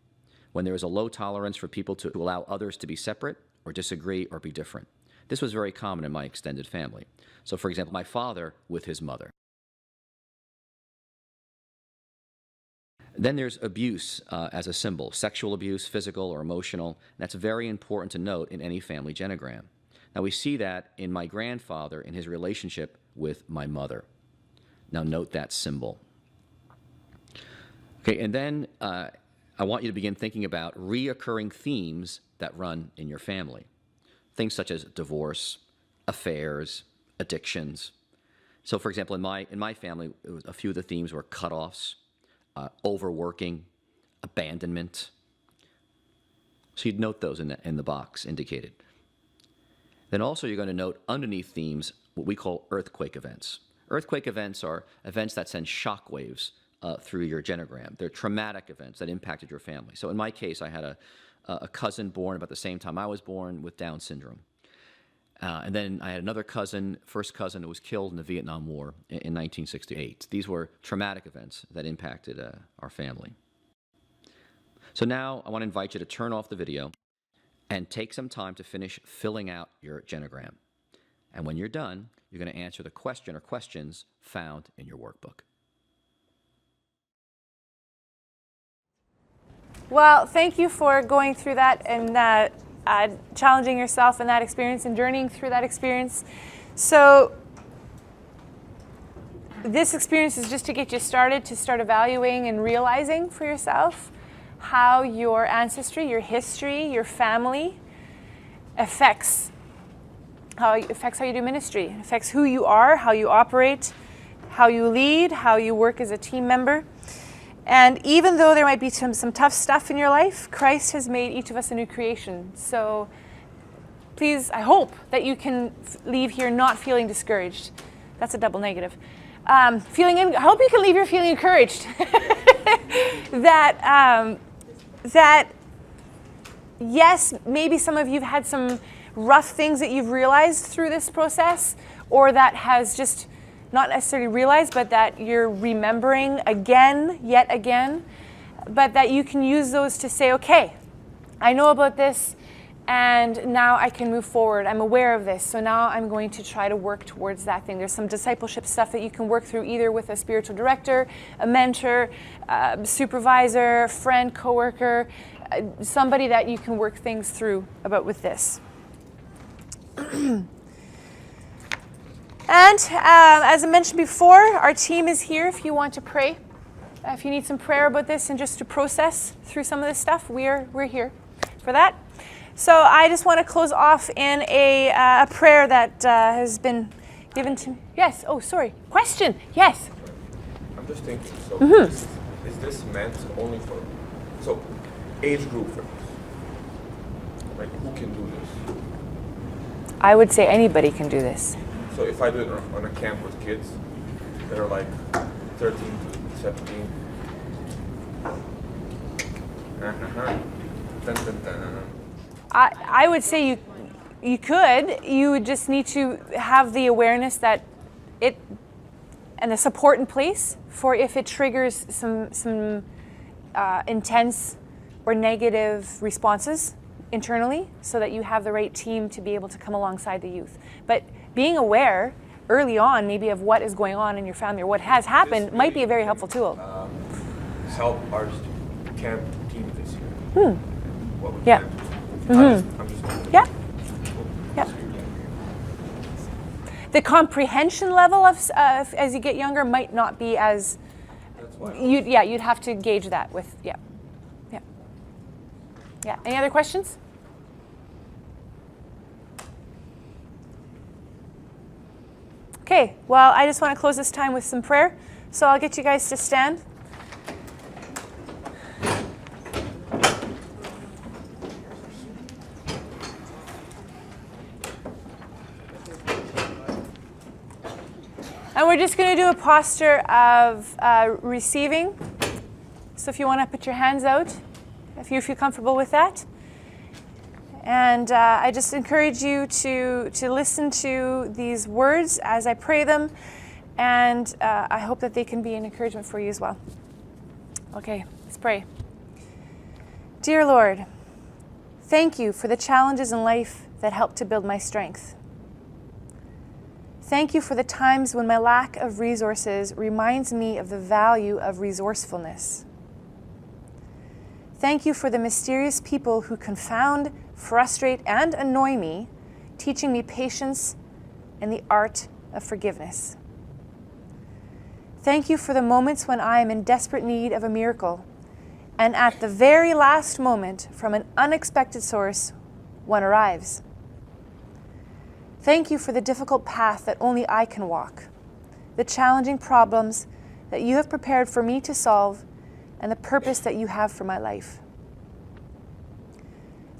S12: When there is a low tolerance for people to allow others to be separate or disagree or be different. This was very common in my extended family. So, for example, my father with his mother. Then there's abuse as a symbol, sexual abuse, physical or emotional. That's very important to note in any family genogram. Now we see that in my grandfather in his relationship with my mother. Now note that symbol. Okay, and then I want you to begin thinking about reoccurring themes that run in your family. Things such as divorce, affairs, addictions. So for example, in my family, a few of the themes were cutoffs, overworking, abandonment. So you'd note those in the box indicated. Then also you're going to note underneath themes what we call earthquake events. Earthquake events are events that send shock waves through your genogram. They're traumatic events that impacted your family. So in my case, I had a cousin born about the same time I was born with Down syndrome. And then I had another cousin, first cousin, who was killed in the Vietnam War in 1968. These were traumatic events that impacted our family. So now I want to invite you to turn off the video and take some time to finish filling out your genogram. And when you're done, you're going to answer the question or questions found in your workbook.
S7: Well, thank you for going through that and challenging yourself in that experience and journeying through that experience. So this experience is just to get you started, to start evaluating and realizing for yourself how your ancestry, your history, your family affects how you do ministry. It affects who you are, how you operate, how you lead, how you work as a team member. And even though there might be some tough stuff in your life, Christ has made each of us a new creation. So please, I hope that you can leave here not feeling discouraged, That's a double negative. I hope you can leave here feeling encouraged that yes, maybe some of you've had some rough things that you've realized through this process, or that has just not necessarily realized, but that you're remembering again, yet again, but that you can use those to say, okay, I know about this, and now I can move forward. I'm aware of this, so now I'm going to try to work towards that thing. There's some discipleship stuff that you can work through either with a spiritual director, a mentor, supervisor, friend, coworker, somebody that you can work things through about with this. And as I mentioned before, our team is here if you want to pray. If you need some prayer about this and just to process through some of this stuff, we're here for that. So I just want to close off in a prayer that has been given to me. Yes. Oh, sorry. Question. Yes.
S13: I'm just thinking. So is this meant only for age group for this? Like, who can do this?
S7: I would say anybody can do this.
S13: So if I do it on a camp with kids that are like 13 to 17.
S7: I would say you could. You would just need to have the awareness that it and the support in place for if it triggers some intense or negative responses internally, so that you have the right team to be able to come alongside the youth. But being aware early on maybe of what is going on in your family or what has happened might be a very helpful tool.
S13: Help our camp team this year. What we
S7: Yeah.
S13: can do. I'm just
S7: Yeah. Yeah. The comprehension level of as you get younger might not be as you'd have to gauge that with yeah. Any other questions? Okay, well, I just want to close this time with some prayer. So I'll get you guys to stand. And we're just going to do a posture of receiving. So if you want to put your hands out, if you feel comfortable with that. And I just encourage you to listen to these words as I pray them. And I hope that they can be an encouragement for you as well. Okay, let's pray. Dear Lord, thank you for the challenges in life that help to build my strength. Thank you for the times when my lack of resources reminds me of the value of resourcefulness. Thank you for the mysterious people who confound, frustrate, and annoy me, teaching me patience and the art of forgiveness. Thank you for the moments when I am in desperate need of a miracle, and at the very last moment, from an unexpected source, one arrives. Thank you for the difficult path that only I can walk, the challenging problems that you have prepared for me to solve, and the purpose that you have for my life.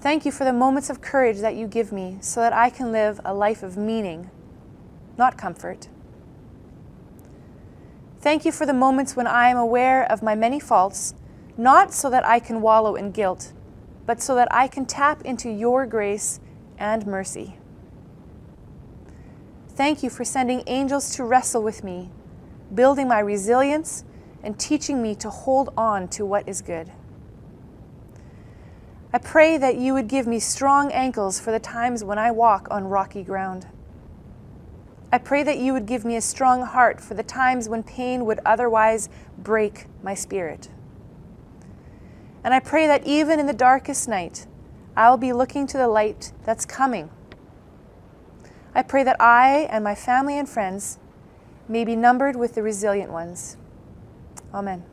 S7: Thank you for the moments of courage that you give me so that I can live a life of meaning, not comfort. Thank you for the moments when I am aware of my many faults, not so that I can wallow in guilt, but so that I can tap into your grace and mercy. Thank you for sending angels to wrestle with me, building my resilience and teaching me to hold on to what is good. I pray that you would give me strong ankles for the times when I walk on rocky ground. I pray that you would give me a strong heart for the times when pain would otherwise break my spirit. And I pray that even in the darkest night, I'll be looking to the light that's coming. I pray that I and my family and friends may be numbered with the resilient ones. Amen.